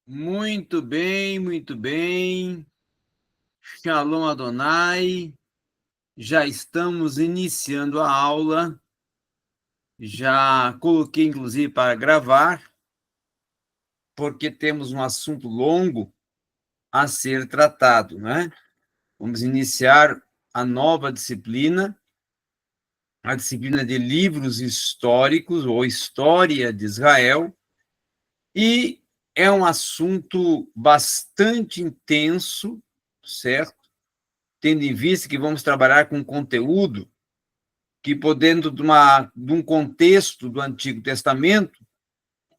Muito bem, muito bem. Shalom Adonai. Já estamos iniciando a aula. Já coloquei, inclusive, para gravar, porque temos um assunto longo a ser tratado, né? Vamos iniciar a nova disciplina, a disciplina de livros históricos, ou História de Israel, e é um assunto bastante intenso, certo? Tendo em vista que vamos trabalhar com conteúdo que, por dentro de um contexto do Antigo Testamento,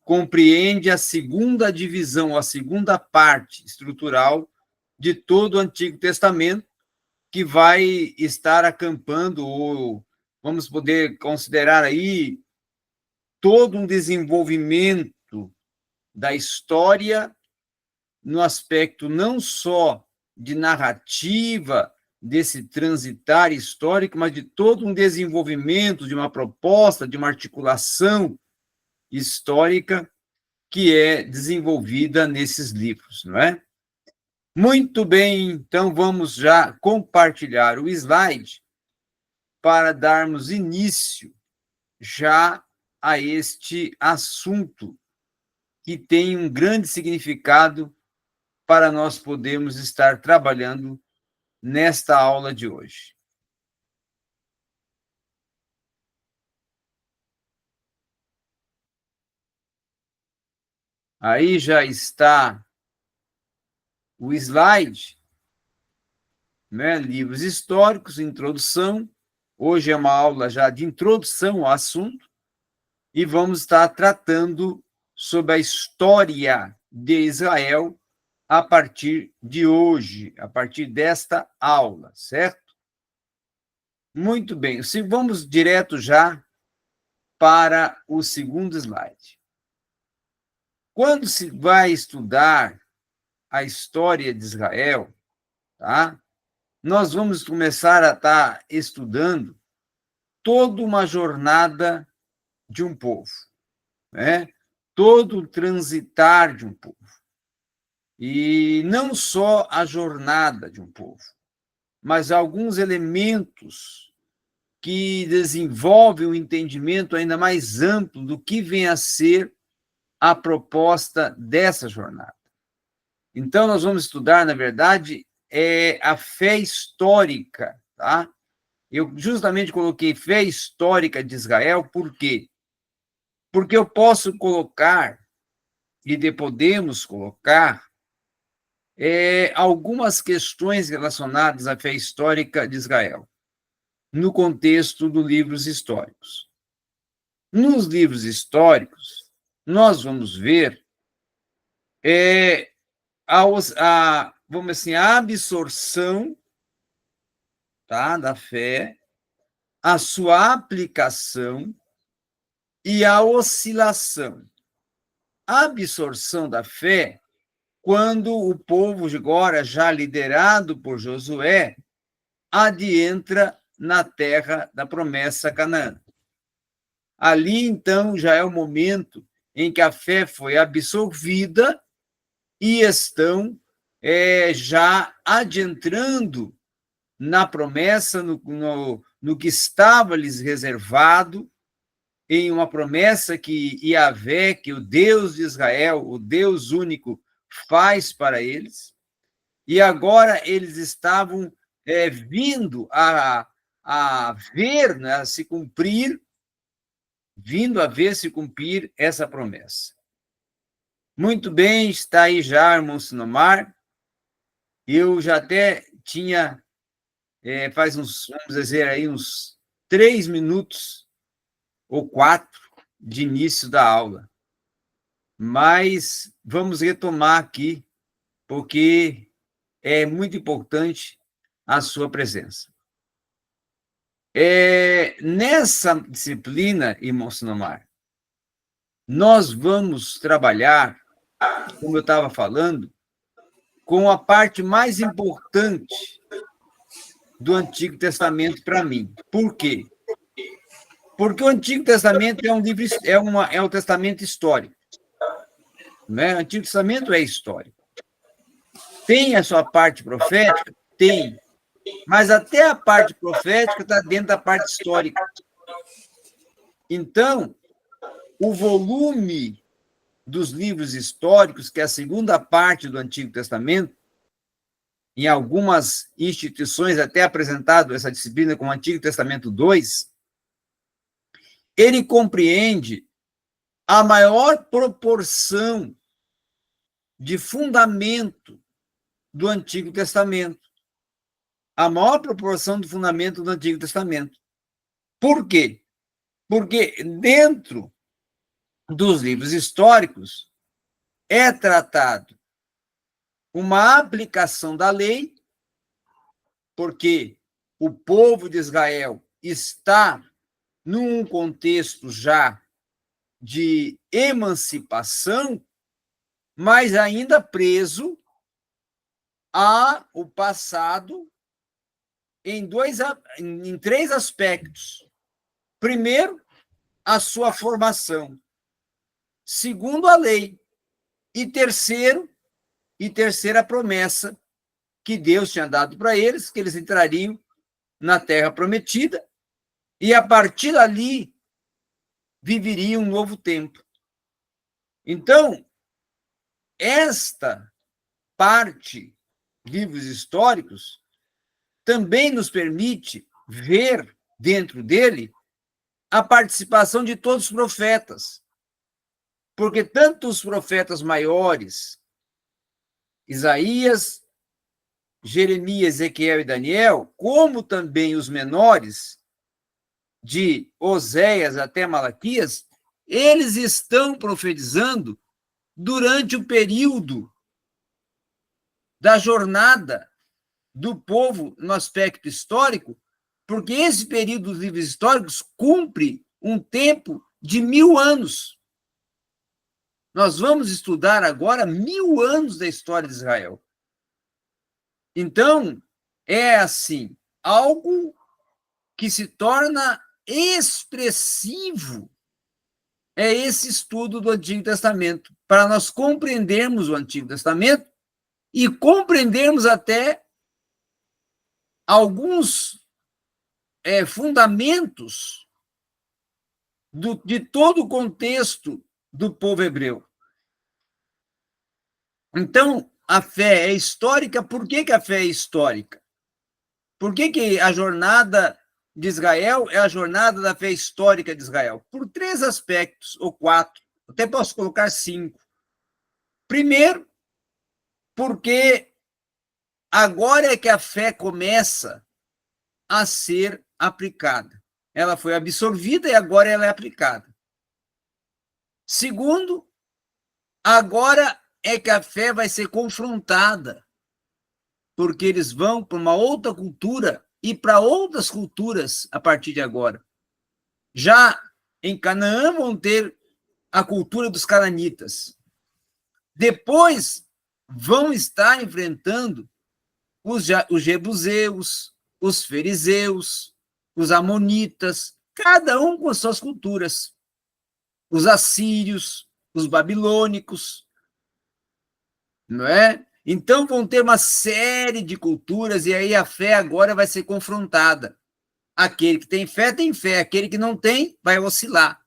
compreende a segunda divisão, a segunda parte estrutural de todo o Antigo Testamento, que vai estar acampando, ou vamos poder considerar aí, todo um desenvolvimento da história no aspecto não só de narrativa, desse transitar histórico, mas de todo um desenvolvimento, de uma proposta, de uma articulação histórica que é desenvolvida nesses livros, não é? Muito bem, então vamos já compartilhar o slide para darmos início já a este assunto que tem um grande significado para nós podermos estar trabalhando nesta aula de hoje. Aí já está o slide, né? Livros históricos, introdução. Hoje é uma aula já de introdução ao assunto e vamos estar tratando sobre a história de Israel a partir de hoje, a partir desta aula, certo? Muito bem, vamos direto já para o segundo slide. Quando se vai estudar a história de Israel, tá? Nós vamos começar a estar estudando toda uma jornada de um povo, né? Todo o transitar de um povo. E não só a jornada de um povo, mas alguns elementos que desenvolvem um entendimento ainda mais amplo do que vem a ser a proposta dessa jornada. Então, nós vamos estudar, na verdade, a fé histórica, tá? Eu justamente coloquei fé histórica de Israel, por quê? Porque eu posso colocar, e podemos colocar, algumas questões relacionadas à fé histórica de Israel, no contexto dos livros históricos. Nos livros históricos, nós vamos ver vamos assim, a absorção, tá, da fé, a sua aplicação e a oscilação. A absorção da fé, quando o povo agora, já liderado por Josué, adentra na terra da promessa Canaã. Ali, então, já é o momento em que a fé foi absorvida e estão já adentrando na promessa, no que estava lhes reservado, em uma promessa que Yahvé, que o Deus de Israel, o Deus único, faz para eles, e agora eles estavam vindo a ver, né, se cumprir, vindo a ver se cumprir essa promessa. Muito bem, está aí já, irmão Sinomar. Eu já até tinha, faz uns, vamos dizer aí, uns 3 minutos ou 4 de início da aula. Mas vamos retomar aqui, porque é muito importante a sua presença. Nessa disciplina, irmão Sinomar, nós vamos trabalhar, como eu estava falando, com a parte mais importante do Antigo Testamento para mim. Por quê? Porque o Antigo Testamento é um livro, é um testamento histórico. né? O Antigo Testamento é histórico. Tem a sua parte profética? Tem. Mas até a parte profética está dentro da parte histórica. Então, o volume dos livros históricos, que é a segunda parte do Antigo Testamento, em algumas instituições até apresentado essa disciplina como Antigo Testamento 2, ele compreende a maior proporção de fundamento do Antigo Testamento. A maior proporção de fundamento do Antigo Testamento. Por quê? Porque dentro dos livros históricos é tratado uma aplicação da lei, porque o povo de Israel está num contexto já de emancipação, mas ainda preso ao passado em três aspectos. Primeiro, a sua formação. Segundo, a lei. E terceira promessa que Deus tinha dado para eles, que eles entrariam na terra prometida e a partir dali viveriam um novo tempo. Então, esta parte, livros históricos, também nos permite ver dentro dele a participação de todos os profetas, porque tanto os profetas maiores, Isaías, Jeremias, Ezequiel e Daniel, como também os menores, de Oséias até Malaquias, eles estão profetizando durante o período da jornada do povo no aspecto histórico, porque esse período dos livros históricos cumpre um tempo de 1000 anos. Nós vamos estudar agora 1000 anos da história de Israel. Então, é assim, algo que se torna expressivo é esse estudo do Antigo Testamento, para nós compreendermos o Antigo Testamento e compreendermos até alguns fundamentos de todo o contexto do povo hebreu. Então, a fé é histórica. Por que a fé é histórica? Por que a jornada de Israel é a jornada da fé histórica de Israel? Por 3 aspectos, ou 4, até posso colocar 5. Primeiro, porque agora é que a fé começa a ser aplicada. Ela foi absorvida e agora ela é aplicada. Segundo, agora é que a fé vai ser confrontada, porque eles vão para uma outra cultura e para outras culturas a partir de agora. Já em Canaã vão ter a cultura dos cananitas. Depois vão estar enfrentando os jebuseus, os fariseus, os amonitas, cada um com suas culturas. Os assírios, os babilônicos, não é? Então vão ter uma série de culturas e aí a fé agora vai ser confrontada. Aquele que tem fé, aquele que não tem, vai oscilar.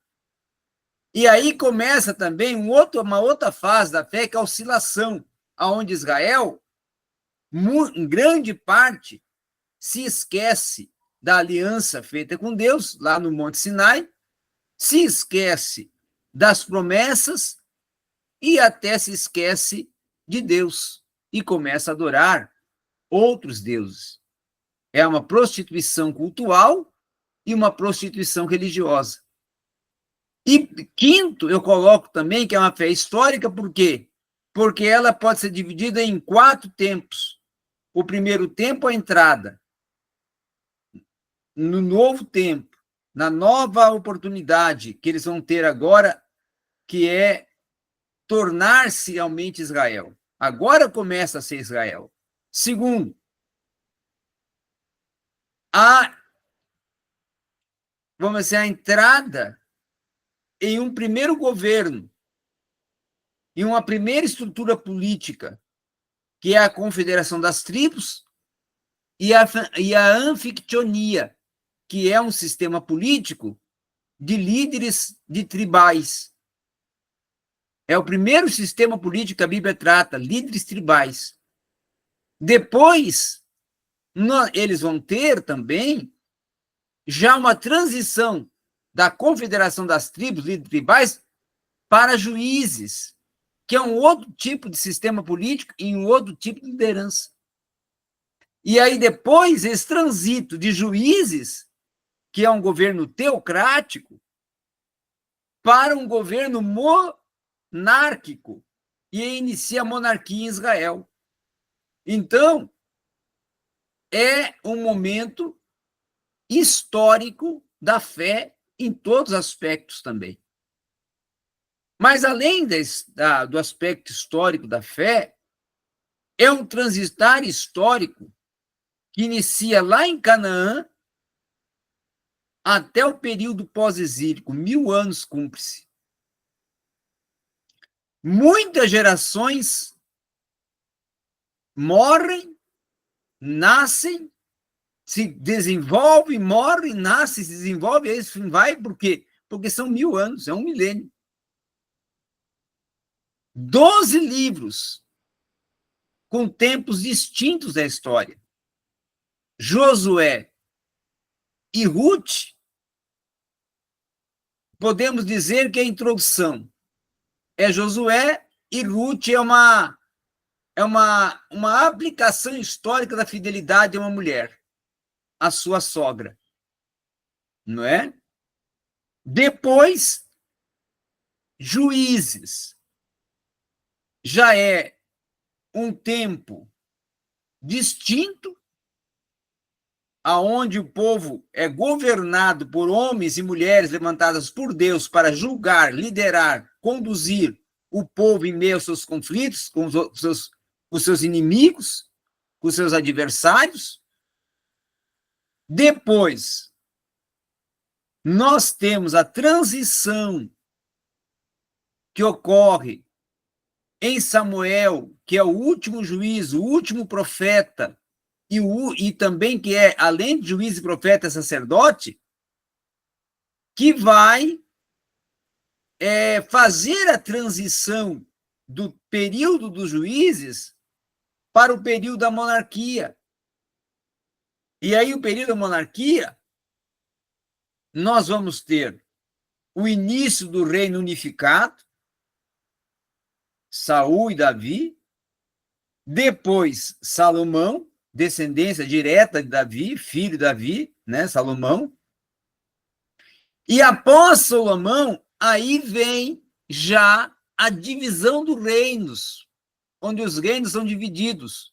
E aí começa também uma outra fase da fé, que é a oscilação, onde Israel, em grande parte, se esquece da aliança feita com Deus, lá no Monte Sinai, se esquece das promessas e até se esquece de Deus e começa a adorar outros deuses. É uma prostituição cultural e uma prostituição religiosa. E quinto, eu coloco também que é uma fé histórica, por quê? Porque ela pode ser dividida em 4 tempos. O primeiro tempo, a entrada no novo tempo, na nova oportunidade que eles vão ter agora, que é tornar-se realmente Israel. Agora começa a ser Israel. Segundo, vamos dizer, a entrada em um primeiro governo e uma primeira estrutura política, que é a Confederação das Tribos, e a anfictionia, que é um sistema político de líderes de tribais. É o primeiro sistema político que a Bíblia trata, líderes tribais. Depois, eles vão ter também já uma transição da Confederação das Tribos, líderes tribais, para juízes, que é um outro tipo de sistema político e um outro tipo de liderança. E aí, depois, esse transito de juízes, que é um governo teocrático, para um governo monárquico, e inicia a monarquia em Israel. Então, é um momento histórico da fé em todos os aspectos também. Mas, além do aspecto histórico da fé, é um transitar histórico que inicia lá em Canaã até o período pós-exílico, 1000 anos cumpre-se. Muitas gerações morrem, nascem, se desenvolvem, morrem, nascem, se desenvolvem, aí vai, por quê? Porque são 1000 anos, é um milênio. 12 livros com tempos distintos da história. Josué e Ruth, podemos dizer que a introdução é Josué e Ruth é uma aplicação histórica da fidelidade a uma mulher, a sua sogra, não é? Depois, Juízes, já é um tempo distinto, aonde o povo é governado por homens e mulheres levantadas por Deus para julgar, liderar, conduzir o povo em meio aos seus conflitos com os seus inimigos, com os seus adversários. Depois, nós temos a transição que ocorre em Samuel, que é o último juiz, o último profeta, e também que é, além de juiz e profeta, sacerdote, que vai fazer a transição do período dos juízes para o período da monarquia. E aí, o período da monarquia, nós vamos ter o início do reino unificado, Saul e Davi, depois Salomão, descendência direta de Davi, filho de Davi, né, Salomão. E após Salomão, aí vem já a divisão dos reinos, onde os reinos são divididos,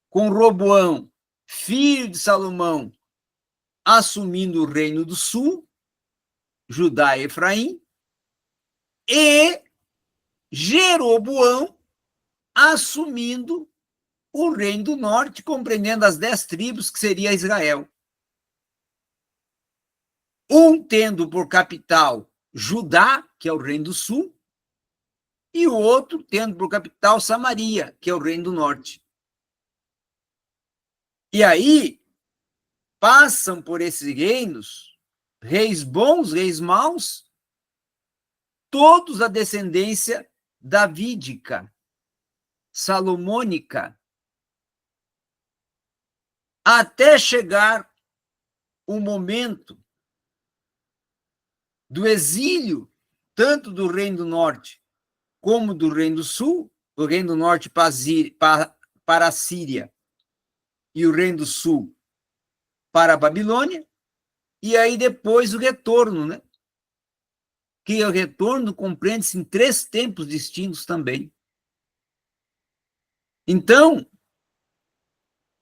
com Roboão, filho de Salomão, assumindo o reino do sul, Judá e Efraim, e Jeroboão assumindo o reino do norte, compreendendo as 10 tribos que seria Israel. Um tendo por capital Judá, que é o reino do sul, e o outro tendo por capital Samaria, que é o reino do norte. E aí passam por esses reinos, reis bons, reis maus, todos a descendência davídica, salomônica, até chegar o momento do exílio, tanto do Reino do Norte como do Reino do Sul, o Reino do Norte para a Síria e o Reino do Sul para a Babilônia, e aí depois o retorno, né? Que o retorno compreende-se em 3 tempos distintos também. Então,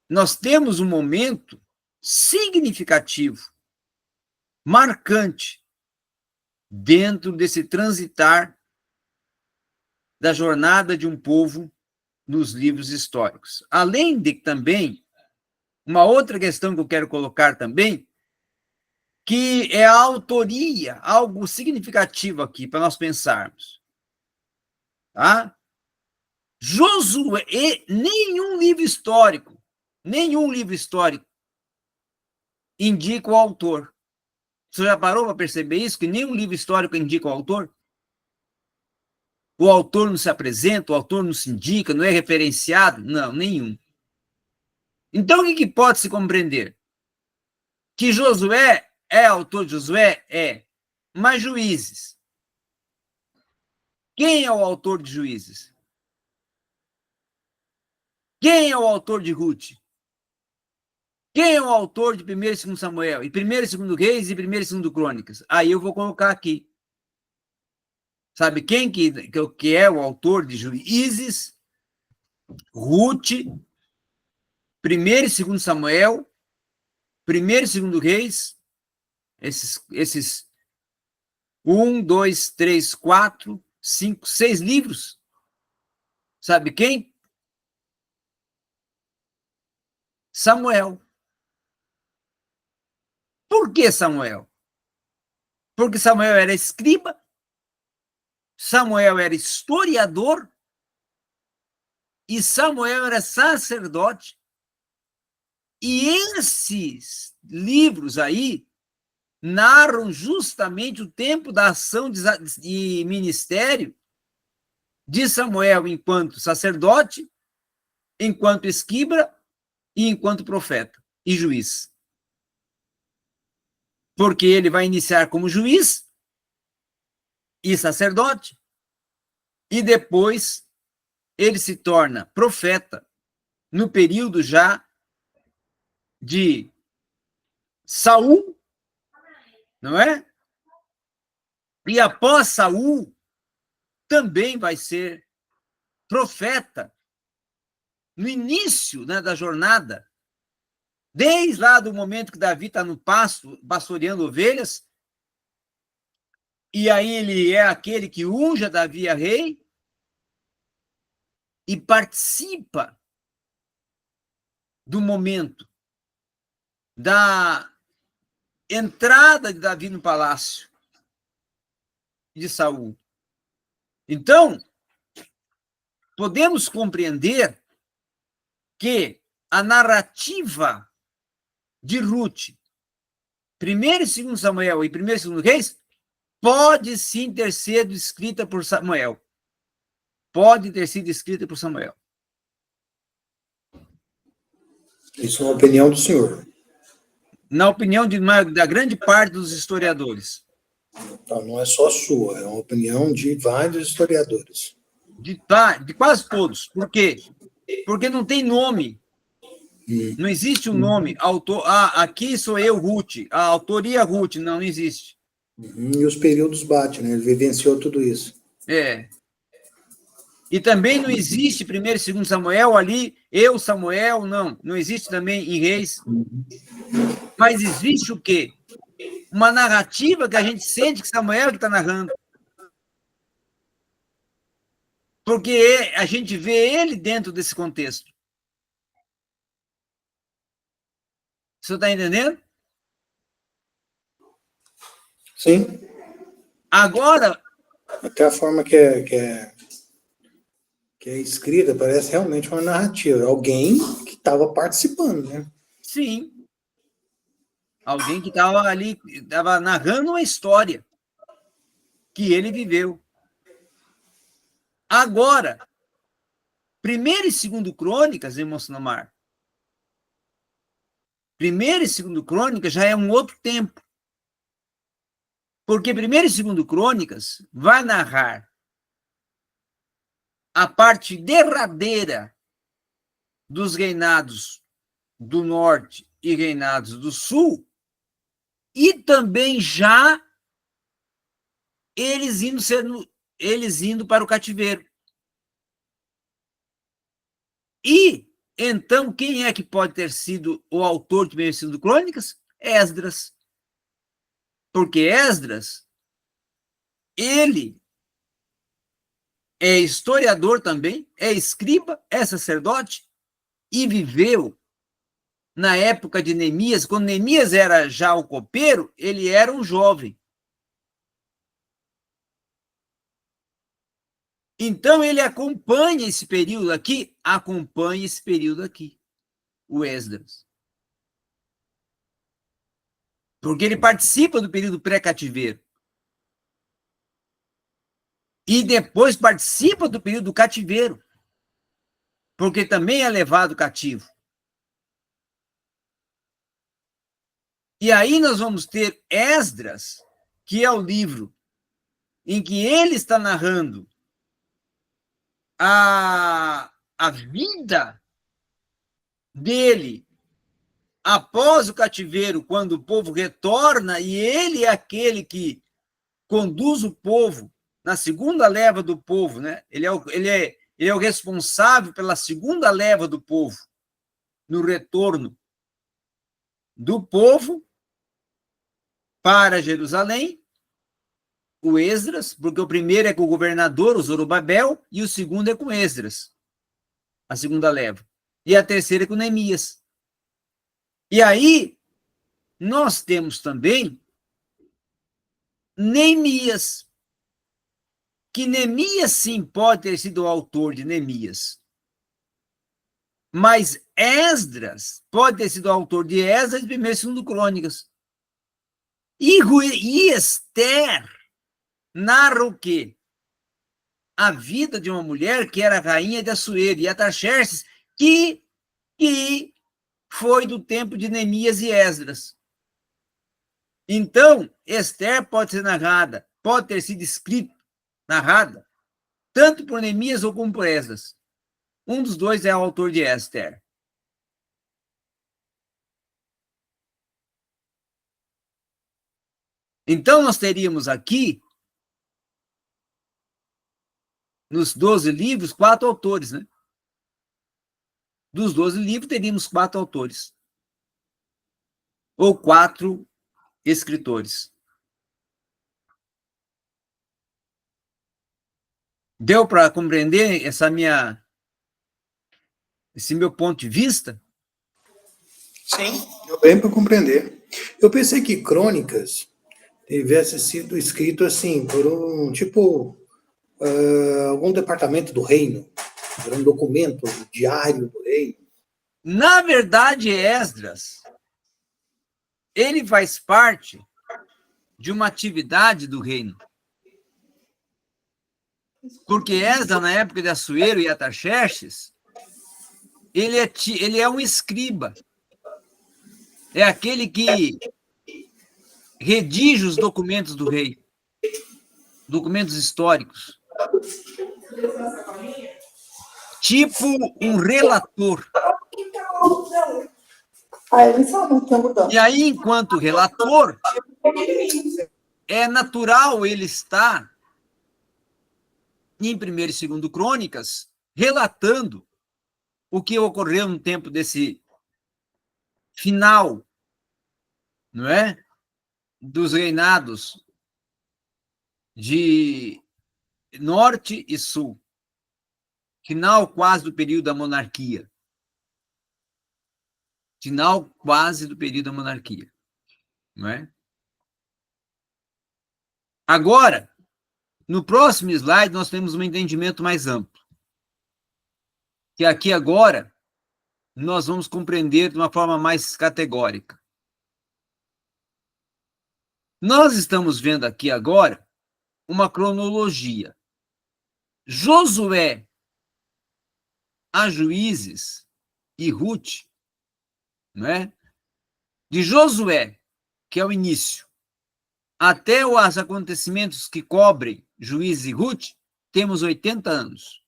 nós temos um momento significativo, marcante, dentro desse transitar da jornada de um povo nos livros históricos. Além de também, uma outra questão que eu quero colocar também, que é a autoria, algo significativo aqui para nós pensarmos. Tá? Josué, nenhum livro histórico indica o autor. Você já parou para perceber isso? Que nenhum livro histórico indica o autor? O autor não se apresenta, o autor não se indica, não é referenciado? Não, nenhum. Então, o que pode se compreender? Que Josué é autor de Josué? É. Mas Juízes. Quem é o autor de Juízes? Quem é o autor de Ruth? Quem é o autor de 1º e 2 Samuel? E 1º e 2 Reis e 1º e 2 Crônicas? Aí eu vou colocar aqui. Sabe quem que é o autor de Juízes, Ruth, 1º e 2 Samuel, 1º e 2 Reis, esses 1, 2, 3, 4, 5, 6 livros? Sabe quem? Samuel. Por que Samuel? Porque Samuel era escriba, Samuel era historiador e Samuel era sacerdote. E esses livros aí narram justamente o tempo da ação de ministério de Samuel enquanto sacerdote, enquanto escriba e enquanto profeta e juiz. Porque ele vai iniciar como juiz e sacerdote, e depois ele se torna profeta no período já de Saul, não é? E após Saul, também vai ser profeta no início, né, da jornada, desde lá do momento que Davi está no pasto, pastoreando ovelhas, e aí ele é aquele que unge Davi a rei e participa do momento da entrada de Davi no palácio de Saul. Então, podemos compreender que a narrativa de Ruth, 1º e 2 Samuel e 1º e 2 Reis, pode sim ter sido escrita por Samuel. Pode ter sido escrita por Samuel. Isso é uma opinião do senhor. Na opinião da grande parte dos historiadores. Então, não é só sua, é uma opinião de vários historiadores. De quase todos. Por quê? Porque não tem nome. Não existe um nome. Autor, aqui sou eu, Ruth. A autoria Ruth. Não existe. E os períodos batem, né? Ele vivenciou tudo isso. É. E também não existe 1º e 2 Samuel ali, eu, Samuel, não existe também em Reis. Mas existe o quê? Uma narrativa que a gente sente que Samuel que está narrando. Porque a gente vê ele dentro desse contexto. Você está entendendo? Sim. Agora... Até a forma que é escrita parece realmente uma narrativa. Alguém que estava participando, né? Sim. Alguém que estava ali, estava narrando uma história que ele viveu. Agora, 1º e 2 Crônicas, irmão Sinomar, 1º e 2 Crônicas já é um outro tempo. Porque 1º e 2 Crônicas vai narrar a parte derradeira dos reinados do norte e reinados do sul, e também já eles indo para o cativeiro. E, então, quem é que pode ter sido o autor de 1º e 2 Crônicas? Esdras. Porque Esdras, ele é historiador também, é escriba, é sacerdote, e viveu na época de Neemias. Quando Neemias era já o copeiro, ele era um jovem. Então, ele acompanha esse período aqui, o Esdras. Porque ele participa do período pré-cativeiro. E depois participa do período do cativeiro. Porque também é levado cativo. E aí nós vamos ter Esdras, que é o livro em que ele está narrando a vida dele após o cativeiro, quando o povo retorna, e ele é aquele que conduz o povo na segunda leva do povo, né? Ele é o responsável pela segunda leva do povo, no retorno do povo para Jerusalém, o Esdras, porque o primeiro é com o governador, o Zorobabel, e o segundo é com Esdras, a segunda leva. E a terceira é com Neemias. E aí, nós temos também Neemias, que Neemias, sim, pode ter sido o autor de Neemias. Mas Esdras pode ter sido o autor de Esdras e 1º e 2º Crônicas. E Esther narra o quê? A vida de uma mulher que era rainha de Assuero e Artaxerxes, que foi do tempo de Neemias e Esdras. Então, Esther pode ser narrada, pode ter sido escrita, narrada, tanto por Neemias ou como por Esdras. Um dos dois é o autor de Esther. Então, nós teríamos aqui, nos 12 livros, 4 autores, né? Dos 12 livros, teríamos 4 autores. Ou 4 escritores. Deu para compreender esse meu ponto de vista? Sim, deu bem para compreender. Eu pensei que Crônicas tivesse sido escrito assim, por um tipo, algum departamento do reino, era um documento, um diário do reino. Na verdade, Esdras, ele faz parte de uma atividade do reino. Porque Esdras, na época de Assuero e Artaxerxes, ele é um escriba. É aquele que redige os documentos do rei, documentos históricos. Tipo um relator. E aí, enquanto relator, é natural ele estar em 1º e 2º Crônicas, relatando o que ocorreu no tempo desse final, não é? Dos reinados de norte e sul. Final quase do período da monarquia. Final quase do período da monarquia, não é? Agora, no próximo slide, nós temos um entendimento mais amplo. Que aqui agora, nós vamos compreender de uma forma mais categórica. Nós estamos vendo aqui agora uma cronologia. Josué, a Juízes e Ruth, né? De Josué, que é o início, até os acontecimentos que cobrem Juízes e Ruth, temos 80 anos.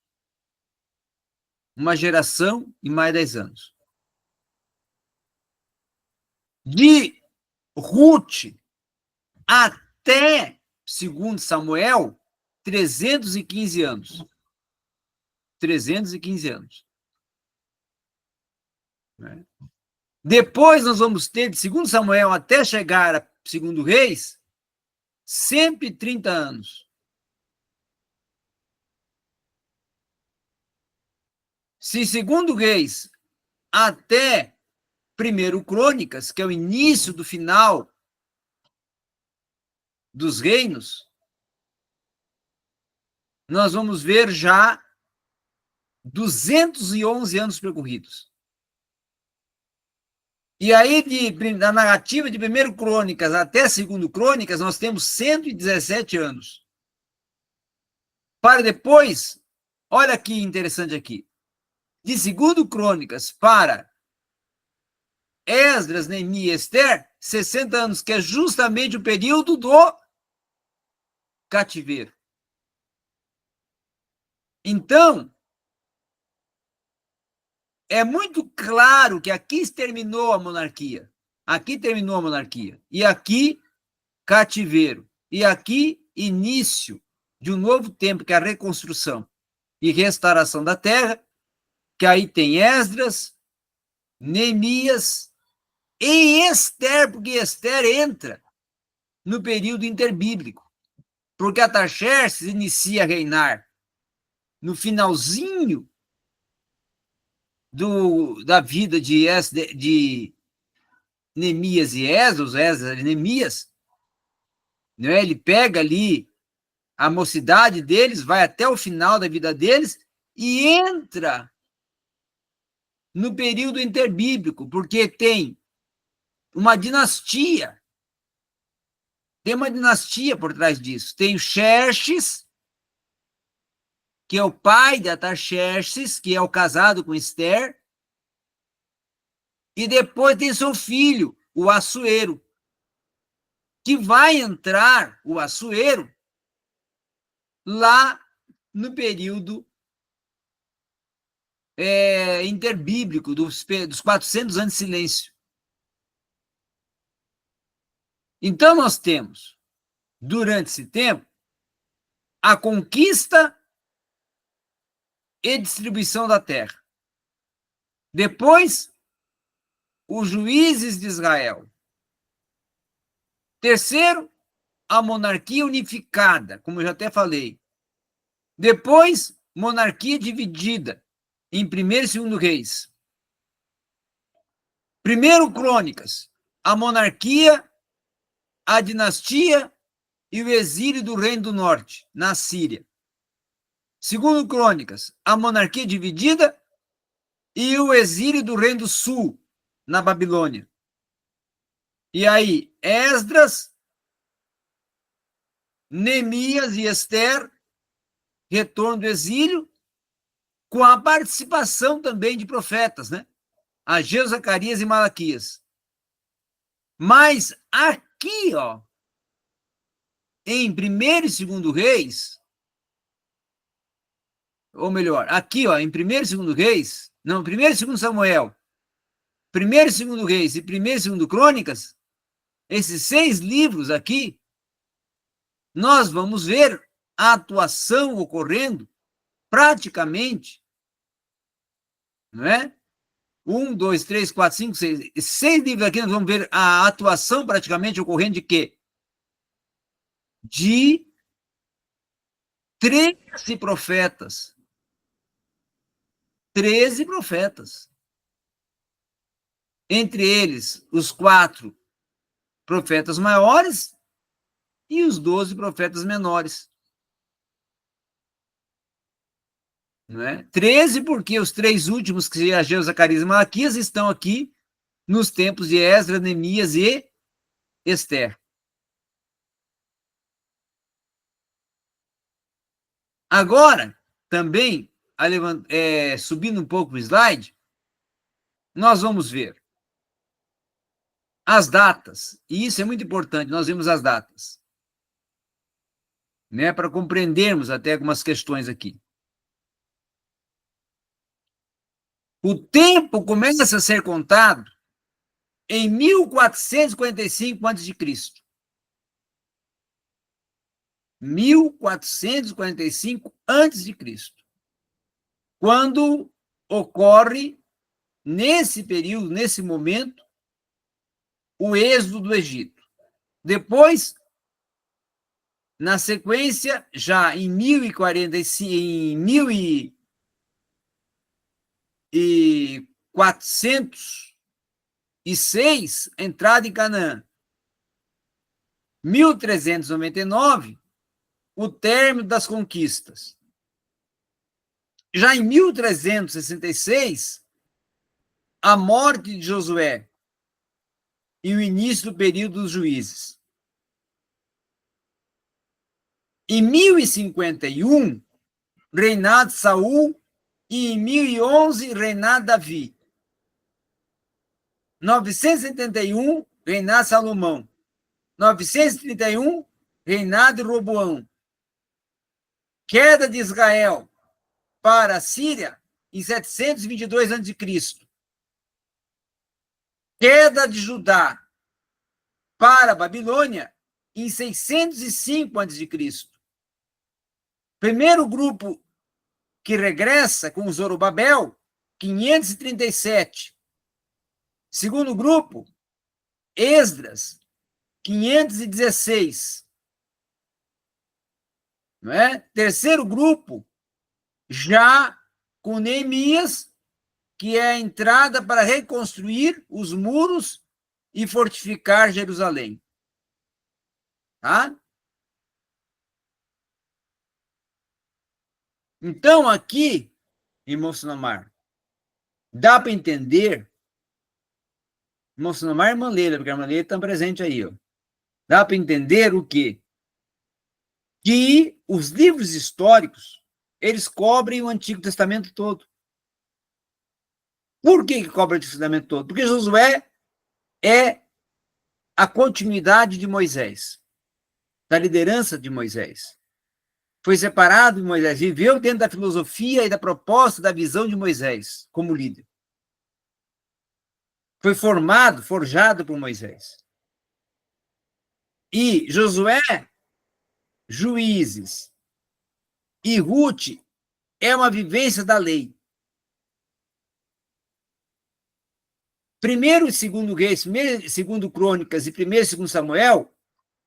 Uma geração e mais 10 anos. De Ruth até 2 Samuel, 315 anos. 315 anos. Depois nós vamos ter, de 2 Samuel até chegar a 2 Reis, 130 anos. Se 2 Reis até 1 Crônicas, que é o início do final dos reinos, nós vamos ver já 211 anos percorridos. E aí, da narrativa de 1º Crônicas até 2º Crônicas, nós temos 117 anos. Para depois, olha que interessante aqui, de 2º Crônicas para Esdras, Neemias e Ester, 60 anos, que é justamente o período do cativeiro. Então, é muito claro que aqui terminou a monarquia. Aqui terminou a monarquia. E aqui, cativeiro. E aqui, início de um novo tempo, que é a reconstrução e restauração da terra, que aí tem Esdras, Neemias e Ester, porque Ester entra no período interbíblico, porque Artaxerxes inicia a reinar no finalzinho da vida de Neemias e Esdras e Neemias, né? Ele pega ali a mocidade deles, vai até o final da vida deles e entra no período interbíblico, porque tem uma dinastia. Tem uma dinastia por trás disso. Tem o Xerxes, que é o pai de Artaxerxes, que é o casado com Ester, e depois tem seu filho, o Assuero, que vai entrar, o Assuero, lá no período interbíblico, dos 400 anos de silêncio. Então, nós temos, durante esse tempo, a conquista e distribuição da terra. Depois, os juízes de Israel. Terceiro, a monarquia unificada, como eu já até falei. Depois, monarquia dividida em 1º e 2º Reis. 1º Crônicas, a monarquia, a dinastia e o exílio do Reino do Norte, na Síria. 2º Crônicas, a monarquia dividida e o exílio do Reino do Sul, na Babilônia. E aí, Esdras, Neemias e Ester, retorno do exílio, com a participação também de profetas, né? Ageu, Zacarias e Malaquias. Mas aqui, ó, em 1º e 2º Reis, ou melhor, aqui, ó, em 1º e 2º Reis, não, 1º e 2º Samuel, 1º e 2º Reis e 1º e 2º Crônicas, esses 6 livros aqui, nós vamos ver a atuação ocorrendo praticamente, não é? 1, 2, 3, 4, 5, 6. 6 livros aqui nós vamos ver a atuação praticamente ocorrendo de quê? De 13 profetas. 13 profetas. Entre eles, os 4 profetas maiores e os 12 profetas menores. Não é? 13 porque os 3 últimos, que são Ageu, Zacarias e Malaquias, estão aqui nos tempos de Esdras, Neemias e Ester. Agora, também, subindo um pouco o slide, nós vamos ver as datas, e isso é muito importante, nós vemos as datas, né, para compreendermos até algumas questões aqui. O tempo começa a ser contado em 1445 a.C. 1445 a.C., quando ocorre, nesse período, nesse momento, o êxodo do Egito. Depois, na sequência, já em 1406, entrada em Canaã. 1399, o término das conquistas. Já em 1366, a morte de Josué e o início do período dos juízes. Em 1051, reinado Saul, e em 1011, reinado Davi. 971, reinado Salomão. 931, reinado Roboão. Queda de Israel para a Síria em 722 a.C. Queda de Judá para a Babilônia em 605 a.C. Primeiro grupo que regressa com Zorobabel, 537. Segundo grupo, Esdras, 516. Não é? Terceiro grupo, já com Neemias, que é a entrada para reconstruir os muros e fortificar Jerusalém. Tá? Então, aqui, irmão Sinomar, dá para entender, irmão Sinomar e irmã Leila, porque a irmã Leila está presente aí, ó. Dá para entender o quê? Que os livros históricos, eles cobrem o Antigo Testamento todo. Por que cobre o Antigo Testamento todo? Porque Josué é a continuidade de Moisés, da liderança de Moisés. Foi separado de Moisés, viveu dentro da filosofia e da proposta, da visão de Moisés como líder. Foi formado, forjado por Moisés. E Josué, Juízes e Rute é uma vivência da lei. Primeiro e segundo Reis, primeiro e segundo Crônicas e primeiro e segundo Samuel,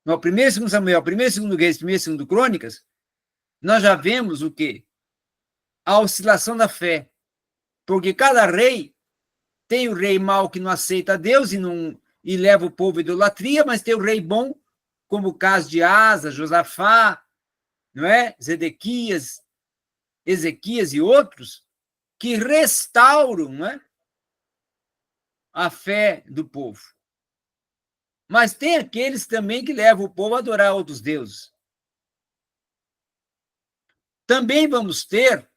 não, primeiro e segundo Samuel, primeiro e segundo Reis, primeiro e segundo Crônicas, nós já vemos o quê? A oscilação da fé. Porque cada rei tem o rei mau que não aceita Deus e leva o povo à idolatria, mas tem o rei bom, como o caso de Asa, Josafá, não é? Zedequias, Ezequias e outros, que restauram, não é? A fé do povo. Mas tem aqueles também que levam o povo a adorar outros deuses. Também vamos ter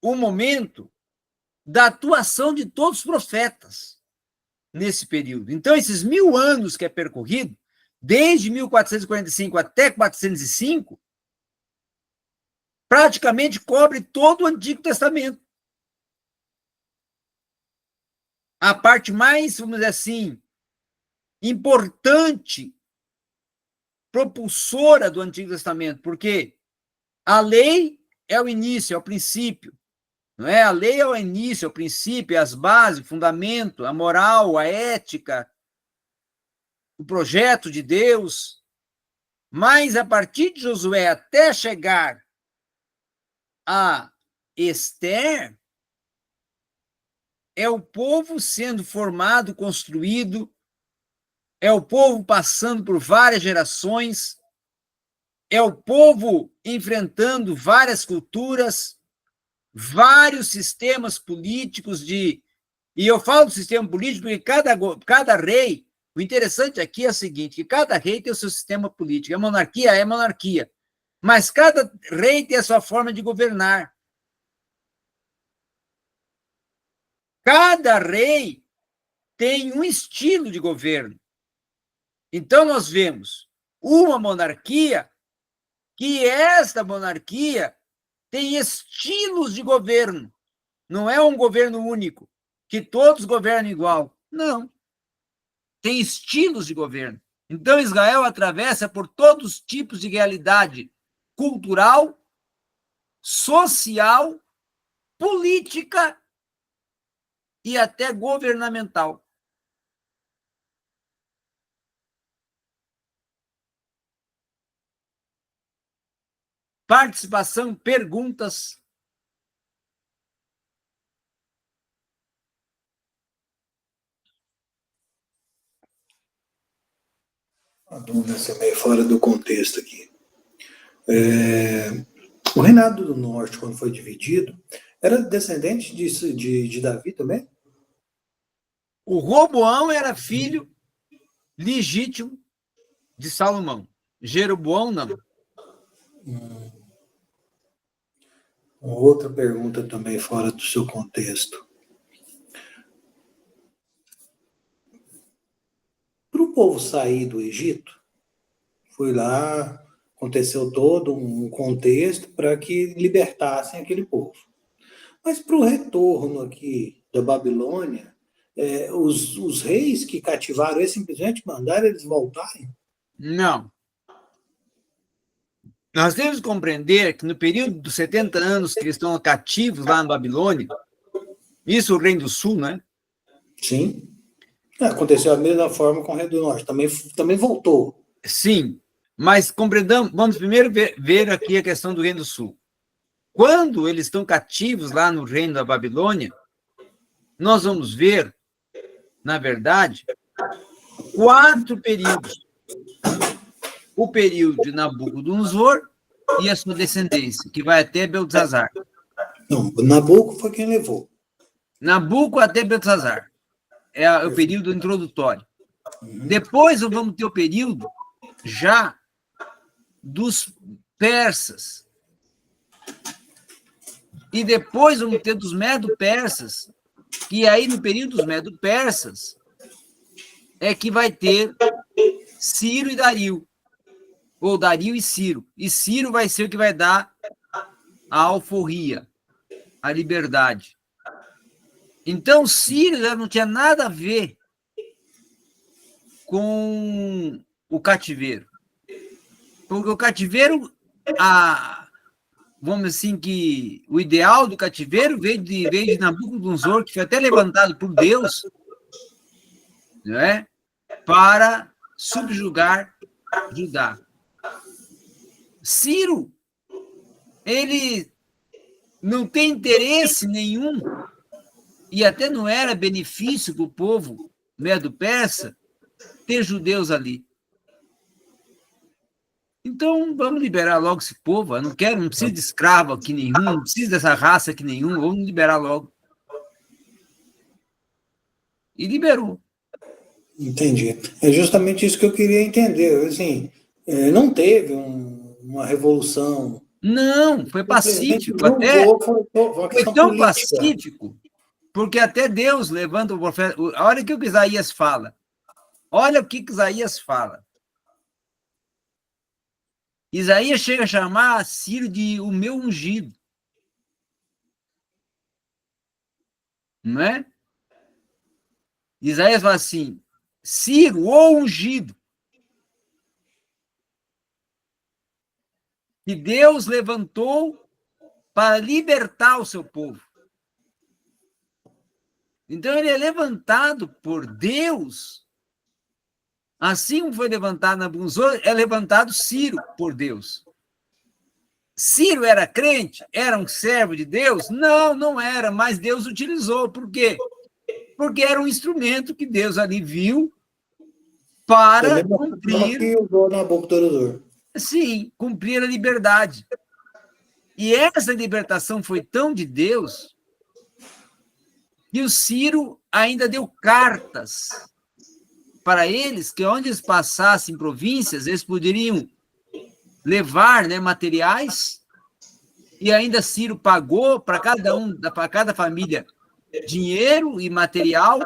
o momento da atuação de todos os profetas nesse período. Então, esses 1000 anos que é percorrido, desde 1445 até 405, praticamente cobre todo o Antigo Testamento. A parte mais, vamos dizer assim, importante, propulsora do Antigo Testamento, porque a lei é o início, é o princípio, não é? A lei é o início, é o princípio, é as bases, o fundamento, a moral, a ética, o projeto de Deus. Mas a partir de Josué até chegar a Esther, é o povo sendo formado, construído, é o povo passando por várias gerações, é o povo enfrentando várias culturas, vários sistemas políticos de... E eu falo do sistema político porque cada rei, o interessante aqui é o seguinte, que cada rei tem o seu sistema político. A monarquia é monarquia, mas cada rei tem a sua forma de governar. Cada rei tem um estilo de governo. Então, nós vemos uma monarquia que esta monarquia tem estilos de governo. Não é um governo único, que todos governam igual. Não. Tem estilos de governo. Então, Israel atravessa por todos os tipos de realidade cultural, social, política e até governamental. Participação, perguntas. A dúvida é meio fora do contexto aqui. O reinado do norte, quando foi dividido, era descendente de Davi também? O Roboão era filho legítimo de Salomão. Jeroboão, não. Uma outra pergunta também fora do seu contexto. Para o povo sair do Egito, foi lá, aconteceu todo um contexto para que libertassem aquele povo. Mas para o retorno aqui da Babilônia, os reis que cativaram eles simplesmente mandaram eles voltarem? Não. Nós temos que compreender que no período dos 70 anos que eles estão cativos lá na Babilônia, isso o Reino do Sul, né? Sim. Aconteceu da mesma forma com o Reino do Norte, também voltou. Sim, mas compreendamos, vamos primeiro ver aqui a questão do Reino do Sul. Quando eles estão cativos lá no Reino da Babilônia, nós vamos ver, na verdade, 4 períodos. O período de Nabucodonosor e a sua descendência, que vai até Beltesazar. Não, Nabuco foi quem levou. Nabuco até Beltesazar. É o período introdutório. Depois vamos ter o período já dos persas. E depois vamos ter dos medo-persas, que aí no período dos medo-persas é que vai ter Ciro e Dario. Ou Dario e Ciro. E Ciro vai ser o que vai dar a alforria, a liberdade. Então, Ciro já não tinha nada a ver com o cativeiro. Porque o cativeiro, vamos assim, que o ideal do cativeiro veio de Nabucodonosor, que foi até levantado por Deus, né, para subjugar Judá. Ciro, ele não tem interesse nenhum, e até não era benefício para o povo medo-persa ter judeus ali. Então, vamos liberar logo esse povo. Eu não precisa de escravo aqui nenhum, não precisa dessa raça aqui nenhum, vamos liberar logo. E liberou. Entendi. É justamente isso que eu queria entender. Assim, não teve uma revolução. Não, foi pacífico. Até foi tão política. Pacífico, porque até Deus levanta o profeta. Olha o que o Isaías fala. Olha o que Isaías fala. Isaías chega a chamar Ciro de o meu ungido. Não é? Isaías fala assim, Ciro, o ungido. Que Deus levantou para libertar o seu povo. Então, ele é levantado por Deus, assim como foi levantado Nabucodonosor, é levantado Ciro por Deus. Ciro era crente? Era um servo de Deus? Não, não era, mas Deus utilizou. Por quê? Porque era um instrumento que Deus ali viu para cumprir... Que usou Nabucodonosor. Sim, cumprir a liberdade. E essa libertação foi tão de Deus que o Ciro ainda deu cartas para eles, que onde eles passassem províncias, eles poderiam levar, né, materiais, e ainda Ciro pagou para cada família dinheiro e material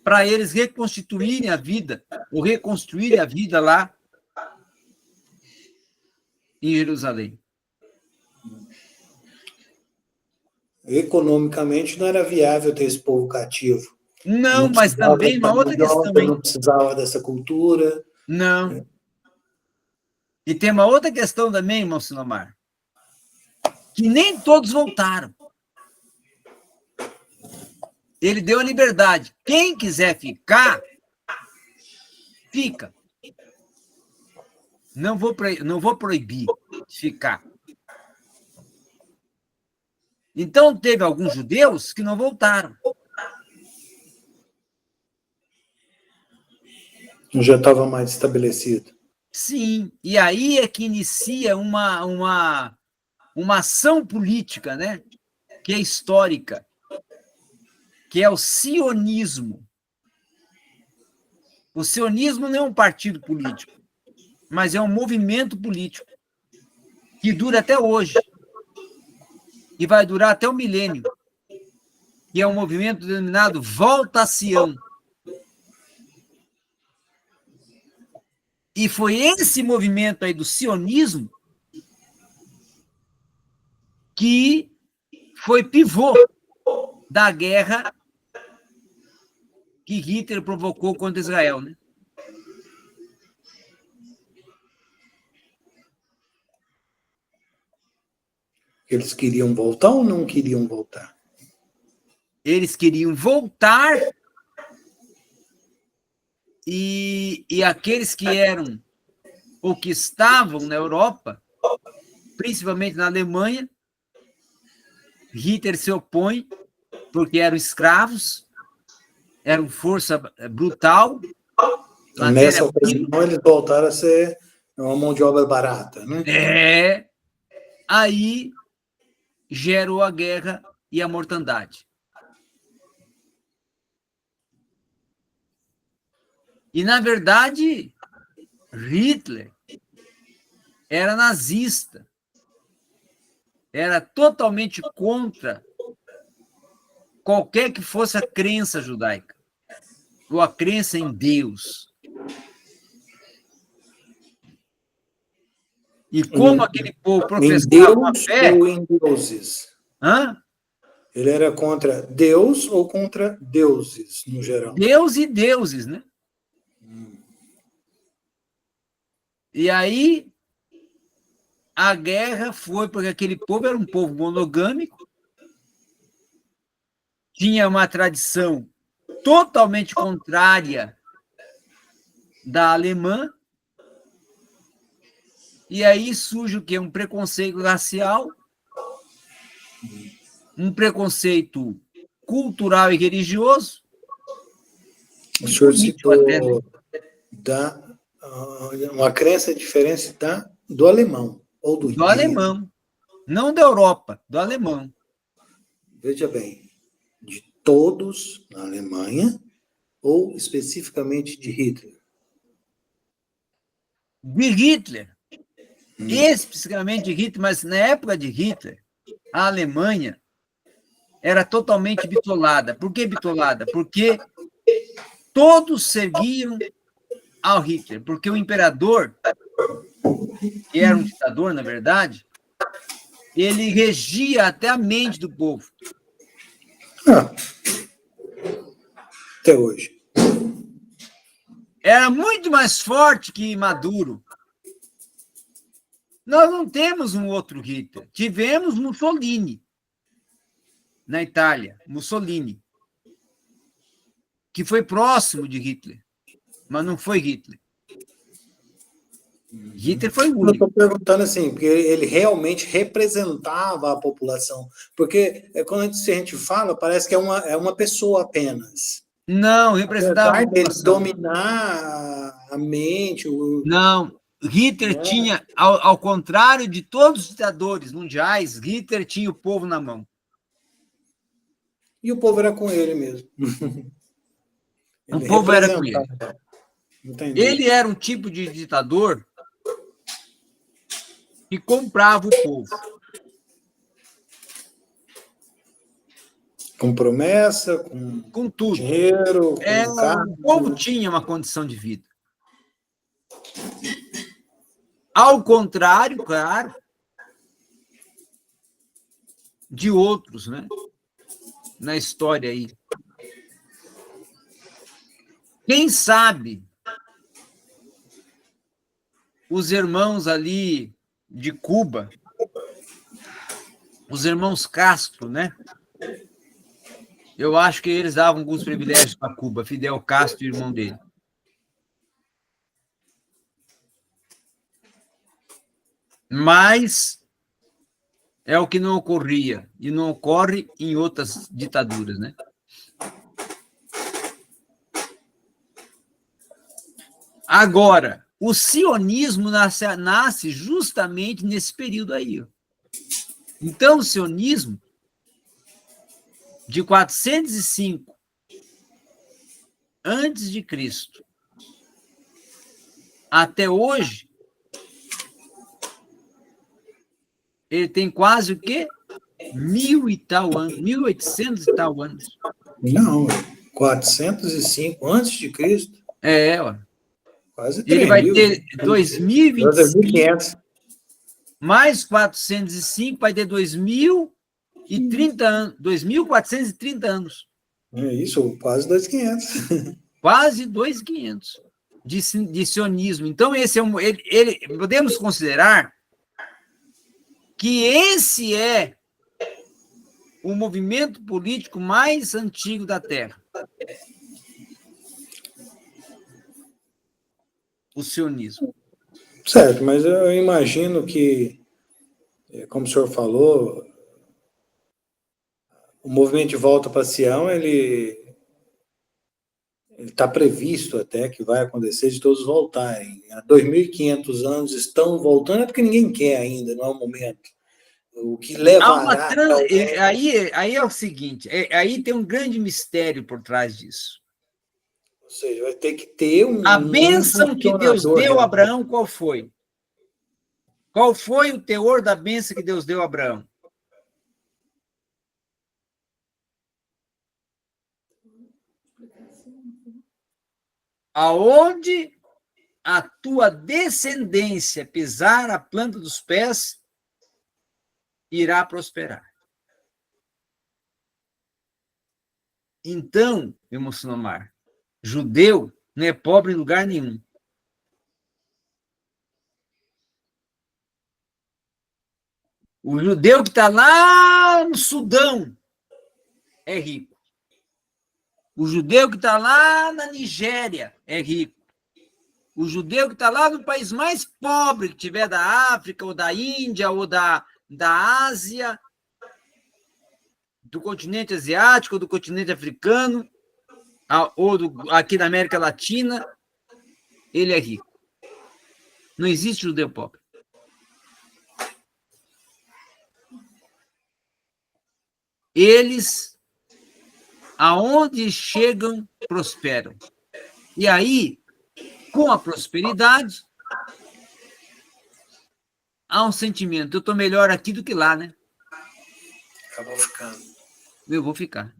para eles reconstituírem a vida, ou reconstruírem a vida lá em Jerusalém. Economicamente não era viável ter esse povo cativo. Não, mas também uma outra questão. Não precisava dessa cultura. Não. E tem uma outra questão também, irmão Sinomar, que nem todos voltaram. Ele deu a liberdade. Quem quiser ficar, fica. Não vou proibir de ficar. Então, teve alguns judeus que não voltaram. Já estava mais estabelecido. Sim, e aí é que inicia uma ação política, né? Que é histórica, que é o sionismo. O sionismo não é um partido político, mas é um movimento político que dura até hoje e vai durar até o milênio, que é um movimento denominado Volta a Sião. E foi esse movimento aí do sionismo que foi pivô da guerra que Hitler provocou contra Israel, né? Eles queriam voltar ou não queriam voltar? Eles queriam voltar e aqueles que eram ou que estavam na Europa, principalmente na Alemanha, Hitler se opõe porque eram escravos, eram força brutal. Nessa ocasião, eles voltaram a ser uma mão de obra barata, né? Aí gerou a guerra e a mortandade. E, na verdade, Hitler era nazista, era totalmente contra qualquer que fosse a crença judaica, ou a crença em Deus. E como aquele povo professava uma fé... Em Deus ou em deuses? Ele era contra Deus ou contra deuses, no geral? Deus e deuses, né? E aí, a guerra foi porque aquele povo era um povo monogâmico, tinha uma tradição totalmente contrária da alemã, e aí surge o quê? Um preconceito racial, um preconceito cultural e religioso. O senhor citou uma crença diferente do alemão, ou do alemão, não da Europa, do alemão. Veja bem, de todos na Alemanha, ou especificamente de Hitler? De Hitler, especificamente de Hitler, mas na época de Hitler, a Alemanha era totalmente bitolada. Por que bitolada? Porque todos seguiam ao Hitler, porque o imperador, que era um ditador, na verdade, ele regia até a mente do povo. Até hoje. Era muito mais forte que Maduro. Nós não temos um outro Hitler. Tivemos Mussolini, na Itália, Mussolini, que foi próximo de Hitler, mas não foi Hitler. Hitler foi o único. Eu estou perguntando assim, porque ele realmente representava a população. Porque quando a gente fala, parece que é uma pessoa apenas. Não, representava a população. Ele dominar a mente. Não, Hitler tinha, ao contrário de todos os ditadores mundiais, Hitler tinha o povo na mão. E o povo era com ele mesmo. O povo era com ele. Entendi. Ele era um tipo de ditador que comprava o povo. Com promessa, com tudo. Dinheiro, com carro. O povo tinha uma condição de vida. Ao contrário, claro, de outros, né? Na história aí. Quem sabe os irmãos ali de Cuba, os irmãos Castro, né? Eu acho que eles davam alguns privilégios para Cuba, Fidel Castro e o irmão dele. Mas é o que não ocorria, e não ocorre em outras ditaduras, né? Agora, O sionismo nasce justamente nesse período aí. Ó. Então, o sionismo, de 405 antes de Cristo até hoje, ele tem quase o quê? 1.000 e tal anos, 1.800 e tal anos. Não, 405 antes de Cristo. Ó. Quase 3.000. Ele vai ter 2025, 2.500. mais 405, vai ter 2.030 anos, 2.430 anos. É isso, quase 2.500. Quase 2.500 de sionismo. Então, esse é podemos considerar que esse é o movimento político mais antigo da Terra. O sionismo. Certo, mas eu imagino que, como o senhor falou, o movimento de volta para Sião, ele está previsto até que vai acontecer de todos voltarem. Há 2.500 anos estão voltando, é porque ninguém quer ainda, não é o momento. O que levará... Aí é o seguinte, aí tem um grande mistério por trás disso. Ou seja, vai ter que ter A bênção que Deus deu a Abraão, qual foi? Qual foi o teor da bênção que Deus deu a Abraão? Aonde a tua descendência pisar a planta dos pés, irá prosperar. Então, meu moço Nomar, judeu não é pobre em lugar nenhum. O judeu que está lá no Sudão é rico. O judeu que está lá na Nigéria é rico. O judeu que está lá no país mais pobre que tiver da África, ou da Índia, ou da Ásia, do continente asiático, ou do continente africano, ou aqui da América Latina, ele é rico. Não existe judeu pobre. Eles, aonde chegam, prosperam. E aí, com a prosperidade, há um sentimento, eu estou melhor aqui do que lá, né? Acabou ficando. Eu vou ficar.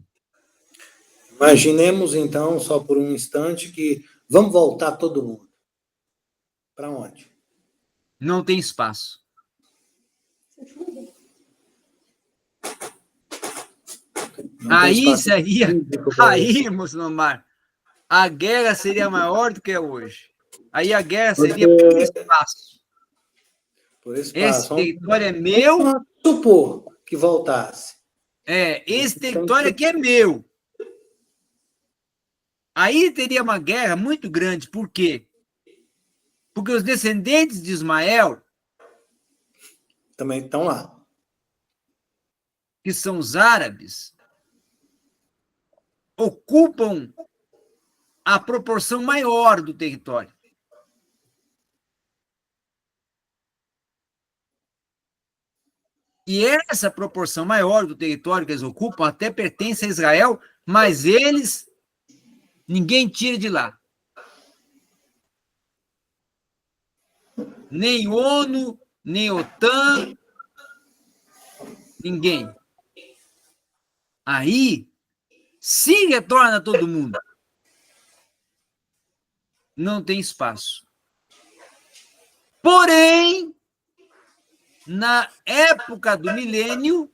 Imaginemos, então, só por um instante, que vamos voltar todo mundo. Para onde? Não tem espaço. Aí seria, aí, moço Nomar, a guerra seria maior do que é hoje. Aí a guerra seria por espaço. Por espaço. Esse território é meu. Vamos supor que voltasse. Esse território aqui é meu. Aí teria uma guerra muito grande. Por quê? Porque os descendentes de Ismael também estão lá. Que são os árabes, ocupam a proporção maior do território. E essa proporção maior do território que eles ocupam até pertence a Israel, mas eles, ninguém tira de lá. Nem ONU, nem OTAN, ninguém. Aí, se retorna todo mundo, não tem espaço. Porém, na época do milênio,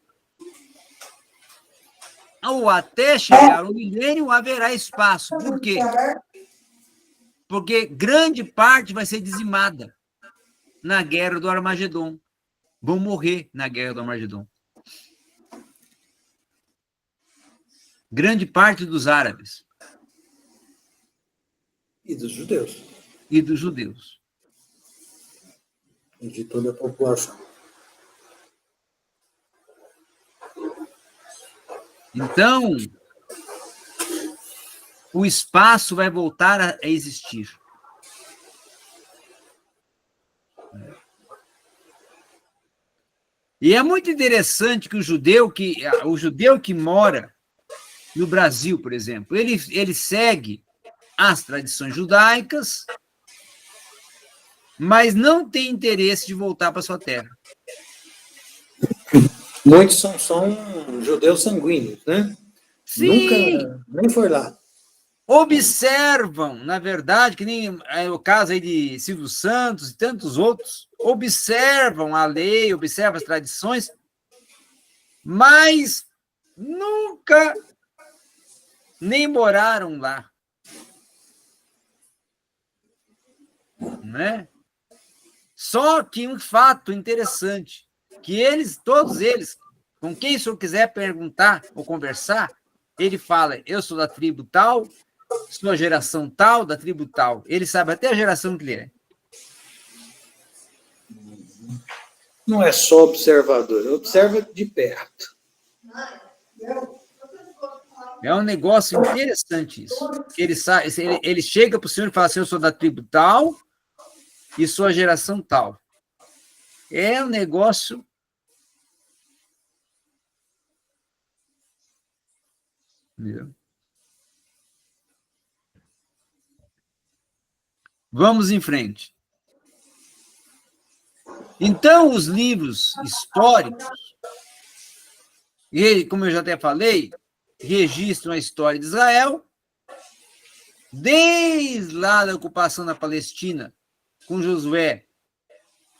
ou até chegar o milênio, haverá espaço. Por quê? Porque grande parte vai ser dizimada na guerra do Armagedon. Vão morrer na guerra do Armagedon. Grande parte dos árabes. E dos judeus. E dos judeus. E de toda a população. Então, o espaço vai voltar a existir. E é muito interessante que o judeu que mora no Brasil, por exemplo, ele segue as tradições judaicas, mas não tem interesse de voltar para sua terra. Muitos são judeus sanguíneos, né? Sim. Nunca, nem foi lá. Observam, na verdade, que nem é o caso aí de Silvio Santos e tantos outros, observam a lei, observam as tradições, mas nunca nem moraram lá. Né? Só que um fato interessante, que todos eles, com quem o senhor quiser perguntar ou conversar, ele fala, eu sou da tribo tal, sou a geração tal, da tribo tal. Ele sabe até a geração que ele é. Não é só observador, observa de perto. É um negócio interessante isso. Ele chega para o senhor e fala assim, eu sou da tribo tal e sou a geração tal. É um negócio... Vamos em frente. Então, os livros históricos, e como eu já até falei, registram a história de Israel, desde lá da ocupação da Palestina, com Josué,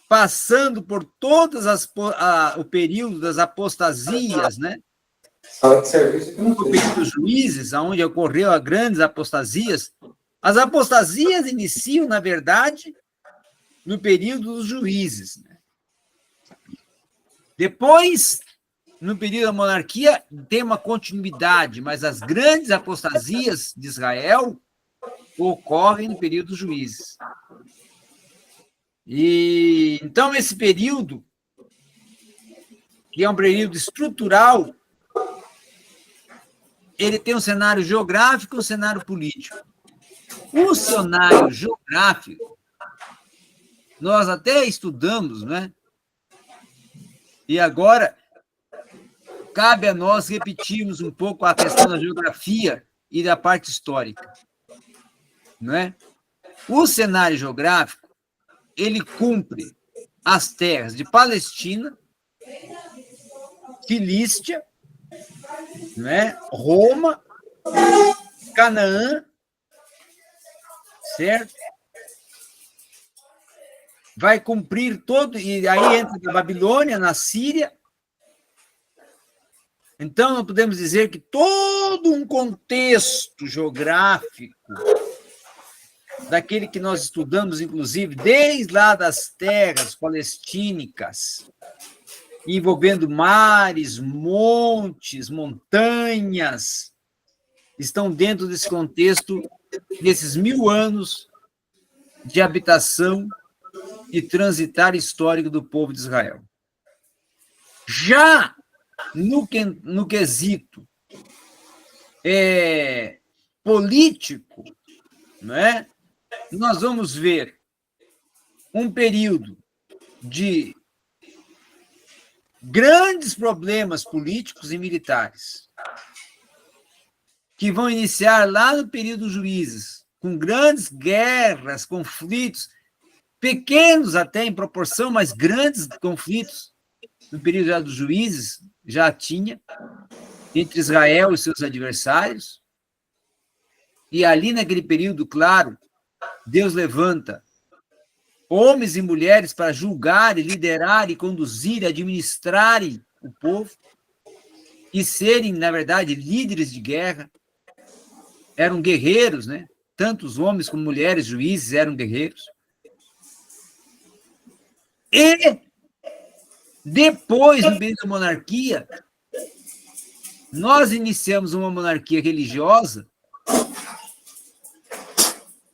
passando por todas o período das apostasias, né? O período dos juízes, onde ocorreu as grandes apostasias. As apostasias iniciam, na verdade, no período dos juízes. Né? Depois, no período da monarquia, tem uma continuidade, mas as grandes apostasias de Israel ocorrem no período dos juízes. E então, esse período, que é um período estrutural, ele tem um cenário geográfico e um cenário político. O cenário geográfico, nós até estudamos, né? E agora, cabe a nós repetirmos um pouco a questão da geografia e da parte histórica. Não é? O cenário geográfico, ele cumpre as terras de Palestina, Filístia, não é? Roma, Canaã, certo? Vai cumprir todo, e aí entra a Babilônia, na Síria. Então, nós podemos dizer que todo um contexto geográfico, daquele que nós estudamos, inclusive, desde lá das terras palestínicas, envolvendo mares, montes, montanhas, estão dentro desse contexto, desses 1000 anos de habitação e transitar histórico do povo de Israel. Já no quesito político, né, nós vamos ver um período de grandes problemas políticos e militares, que vão iniciar lá no período dos juízes, com grandes guerras, conflitos, pequenos até em proporção, mas grandes conflitos. No período já dos juízes, já tinha, entre Israel e seus adversários. E ali, naquele período, claro, Deus levanta homens e mulheres para julgar, e liderar, e conduzir, e administrarem o povo, e serem, na verdade, líderes de guerra. Eram guerreiros, né? Tanto os homens como mulheres, juízes, eram guerreiros. E depois, no período da monarquia, nós iniciamos uma monarquia religiosa,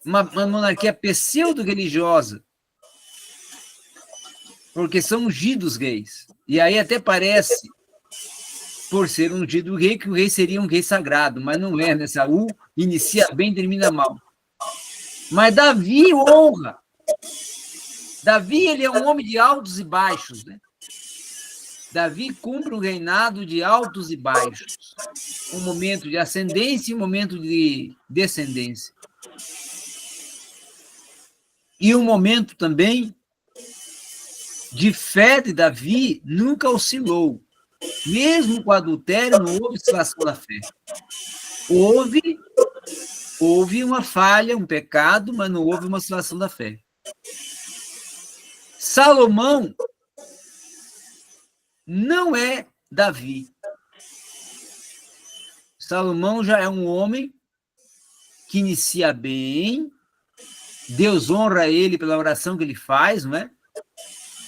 uma monarquia pseudo-religiosa, porque são ungidos reis. E aí até parece, por ser ungido rei, que o rei seria um rei sagrado, mas não é, né? Saul inicia bem, termina mal. Mas Davi honra Davi, ele é um homem de altos e baixos, né? Davi cumpre um reinado de altos e baixos. Um momento de ascendência e um momento de descendência. E um momento também de fé de Davi nunca oscilou. Mesmo com o adultério, não houve oscilação da fé. Houve uma falha, um pecado, mas não houve uma oscilação da fé. Salomão não é Davi. Salomão já é um homem que inicia bem, Deus honra ele pela oração que ele faz, não é?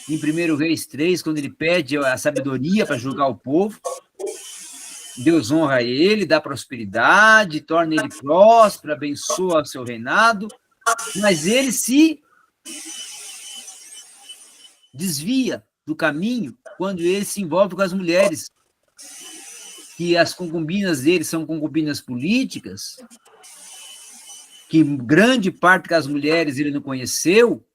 Em 1 Reis 3, quando ele pede a sabedoria para julgar o povo, Deus honra ele, dá prosperidade, torna ele próspero, abençoa o seu reinado, mas ele se desvia do caminho quando ele se envolve com as mulheres, que as concubinas dele são concubinas políticas, que grande parte das mulheres ele não conheceu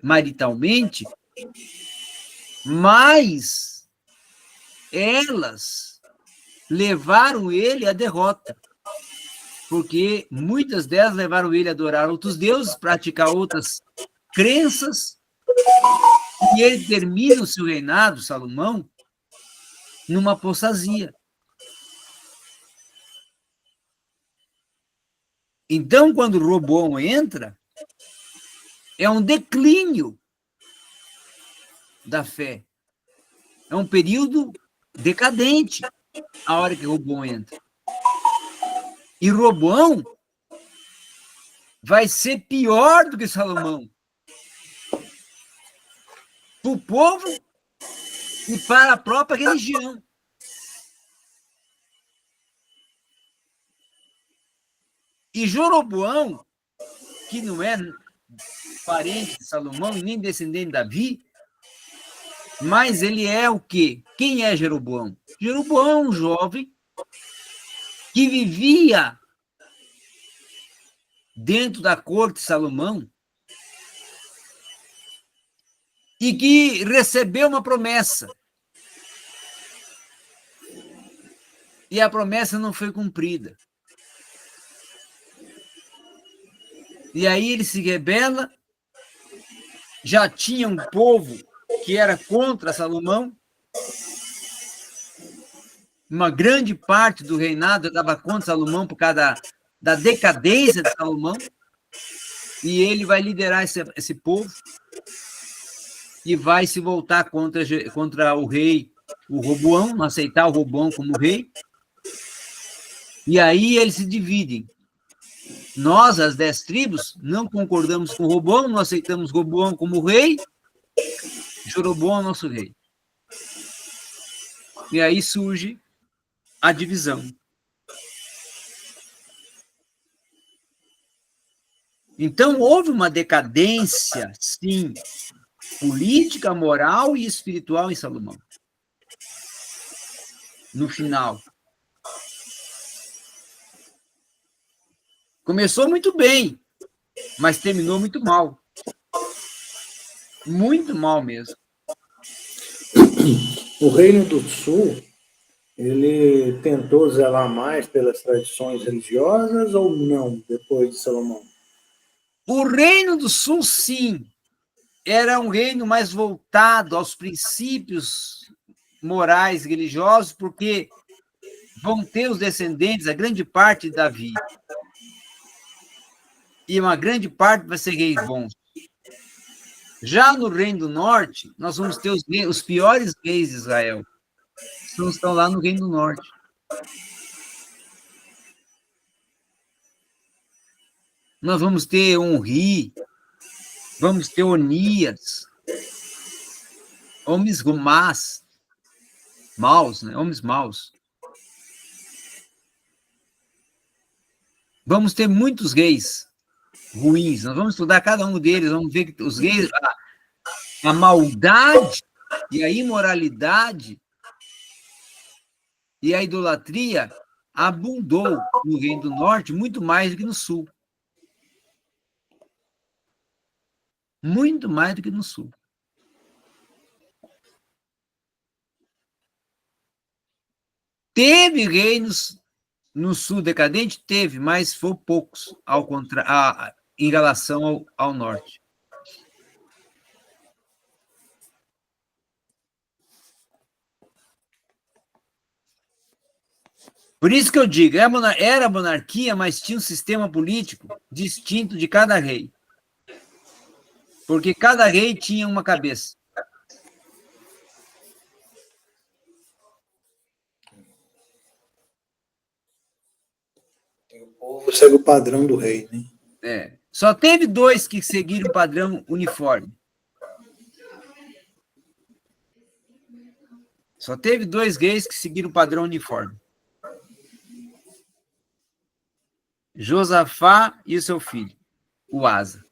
maritalmente, mas elas levaram ele à derrota, porque muitas delas levaram ele a adorar outros deuses, praticar outras crenças, e ele termina o seu reinado, Salomão, numa apostasia. Então, quando Roboão entra, é um declínio da fé. É um período decadente a hora que Roboão entra. E Roboão vai ser pior do que Salomão. Para o povo e para a própria religião. E Jeroboão, que não é parente de Salomão e nem descendente de Davi, mas ele é o quê? Quem é Jeroboão? Jeroboão é um jovem que vivia dentro da corte de Salomão e que recebeu uma promessa. E a promessa não foi cumprida. E aí ele se rebela, já tinha um povo que era contra Salomão, uma grande parte do reinado estava contra Salomão por causa da decadência de Salomão, e ele vai liderar esse povo e vai se voltar contra o rei, o Roboão, não aceitar o Roboão como rei, e aí eles se dividem. Nós, as 10 tribos, não concordamos com Roboão, não aceitamos Roboão como rei, Jeroboão é nosso rei. E aí surge a divisão. Então, houve uma decadência, sim, política, moral e espiritual em Salomão. No final. Começou muito bem, mas terminou muito mal. Muito mal mesmo. O Reino do Sul, ele tentou zelar mais pelas tradições religiosas ou não, depois de Salomão? O Reino do Sul, sim, era um reino mais voltado aos princípios morais e religiosos, porque vão ter os descendentes, a grande parte de Davi. E uma grande parte vai ser reis bons. Já no Reino do Norte, nós vamos ter os piores reis de Israel. Que estão lá no Reino do Norte. Nós vamos ter Onri, vamos ter Onias, homens maus, né? Homens maus. Vamos ter muitos reis ruins. Nós vamos estudar cada um deles, vamos ver que os reis, a maldade e a imoralidade e a idolatria abundou no Reino do Norte muito mais do que no Sul. Muito mais do que no sul. Teve reinos no sul decadente? Teve, mas foram poucos em relação ao norte. Por isso que eu digo, era monarquia, mas tinha um sistema político distinto de cada rei. Porque cada rei tinha uma cabeça. O povo segue o padrão do rei, né? É. Só teve 2 que seguiram o padrão uniforme. Só teve 2 reis que seguiram o padrão uniforme. Josafá e o seu filho, o Asa.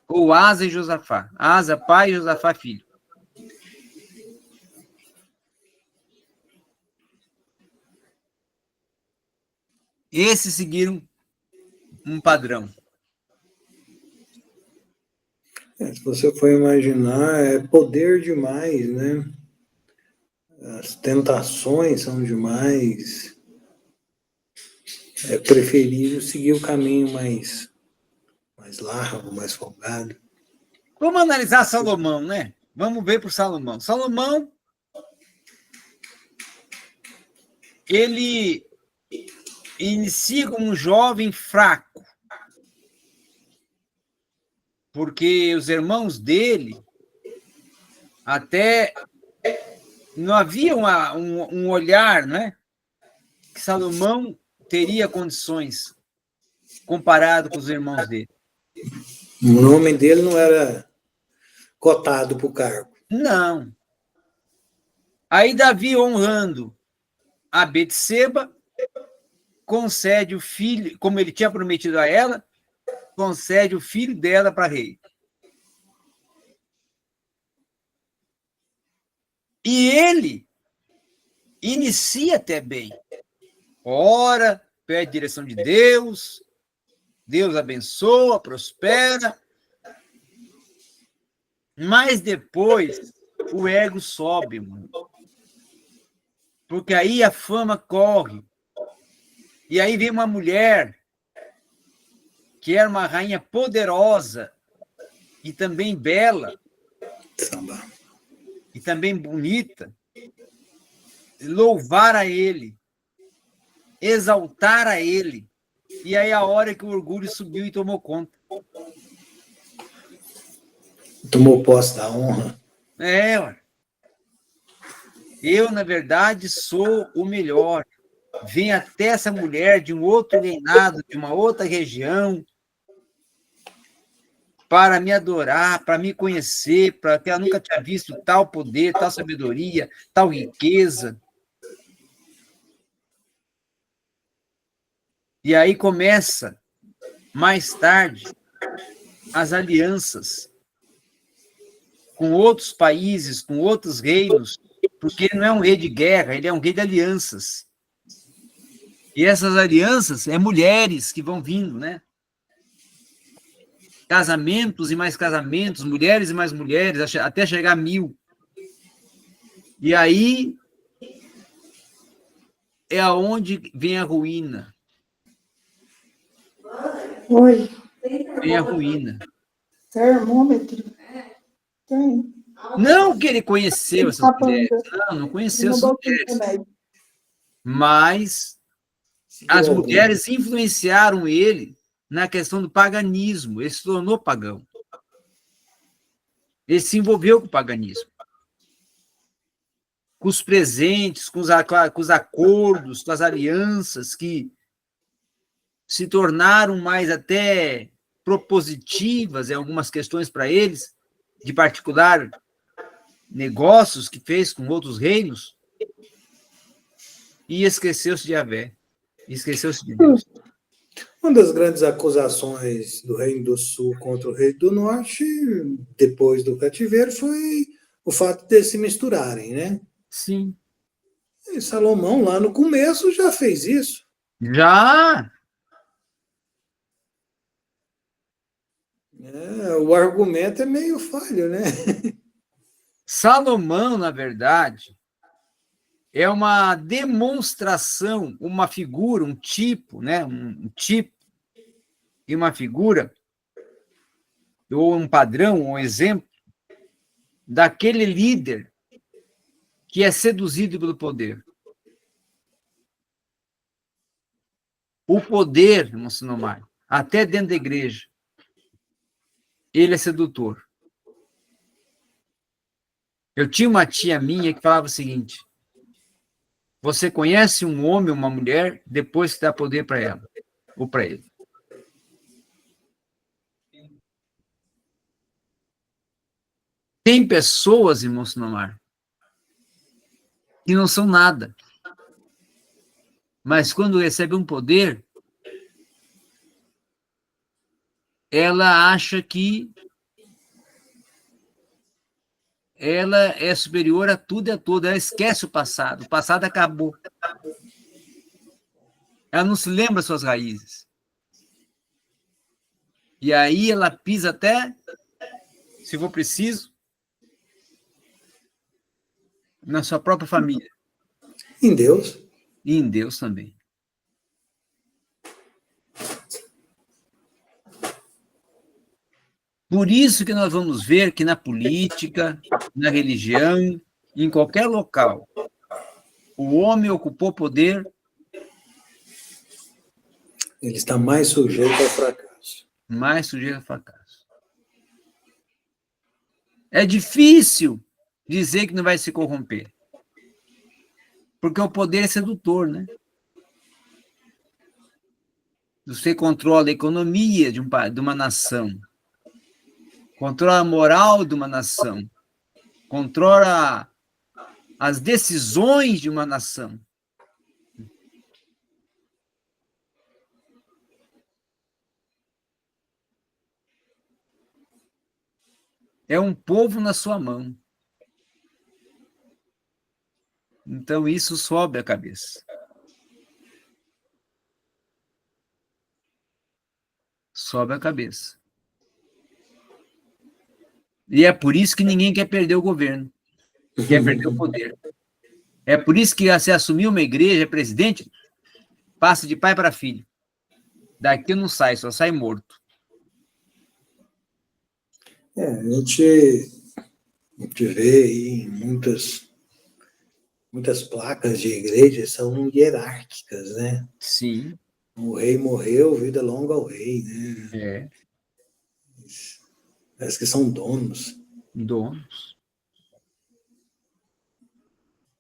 Ou Asa e Josafá. Asa, pai, e Josafá, filho. Esses seguiram um padrão. Se você for imaginar, é poder demais, né? As tentações são demais. É preferível seguir o caminho mais largo, mais folgado. Vamos analisar Salomão, né? Vamos ver por Salomão. Salomão, ele inicia como um jovem fraco, porque os irmãos dele até não havia um olhar, né? Que Salomão teria condições comparado com os irmãos dele. O nome dele não era cotado para o cargo. Não. Aí Davi, honrando a Betseba, concede o filho, como ele tinha prometido a ela, concede o filho dela para rei. E ele inicia até bem. Ora, pede direção de Deus, Deus abençoa, prospera. Mas depois o ego sobe, mano. Porque aí a fama corre. E aí vem uma mulher que era uma rainha poderosa e também bela e também bonita, louvar a ele, exaltar a ele. E aí a hora que o orgulho subiu e tomou conta. Tomou posse da honra. Ué. Eu, na verdade, sou o melhor. Vem até essa mulher de um outro reinado, de uma outra região, para me adorar, para me conhecer, para que ela nunca tinha visto tal poder, tal sabedoria, tal riqueza. E aí começa, mais tarde, as alianças com outros países, com outros reinos, porque ele não é um rei de guerra, ele é um rei de alianças. E essas alianças é mulheres que vão vindo, né? Casamentos e mais casamentos, mulheres e mais mulheres, até chegar a 1000. E aí é aonde vem a ruína. Oi. Vem a ruína. Termômetro? Tem. Não que ele conheceu essas mulheres. Não conheceu essas mulheres. Mas as mulheres influenciaram ele na questão do paganismo. Ele se tornou pagão. Ele se envolveu com o paganismo. Com os presentes, com os acordos, com as alianças que se tornaram mais até propositivas em algumas questões para eles, de particular negócios que fez com outros reinos, e esqueceu-se de Yahvé, esqueceu-se de Deus. Uma das grandes acusações do Reino do Sul contra o Reino do Norte, depois do cativeiro, foi o fato de eles se misturarem, né? Sim. E Salomão, lá no começo, já fez isso. Já! O argumento é meio falho, né? Salomão, na verdade, é uma demonstração, uma figura, um tipo, né? Um tipo e uma figura, ou um padrão, um exemplo, daquele líder que é seduzido pelo poder. O poder, Monsinomar, até dentro da igreja, ele é sedutor. Eu tinha uma tia minha que falava o seguinte: você conhece um homem ou uma mulher depois que dá poder para ela ou para ele. Tem pessoas, irmão Sinomar, que não são nada. Mas quando recebe um poder, ela acha que ela é superior a tudo e a todos. Ela esquece o passado. O passado acabou. Ela não se lembra das suas raízes. E aí ela pisa até, se for preciso, na sua própria família. Em Deus. E em Deus também. Por isso que nós vamos ver que na política, na religião, em qualquer local, o homem ocupou poder. Ele está mais sujeito ao fracasso. Mais sujeito ao fracasso. É difícil dizer que não vai se corromper. Porque o poder é sedutor, né? Você controla a economia de uma nação, controla a moral de uma nação, controla as decisões de uma nação. É um povo na sua mão. Então, isso sobe a cabeça. Sobe a cabeça. E é por isso que ninguém quer perder o governo. Quer perder o poder. É por isso que se assumir uma igreja, presidente, passa de pai para filho. Daqui não sai, só sai morto. A gente vê aí em muitas placas de igreja são hierárquicas, né? Sim. O rei morreu, vida longa ao rei, né? É. Parece que são donos. Donos.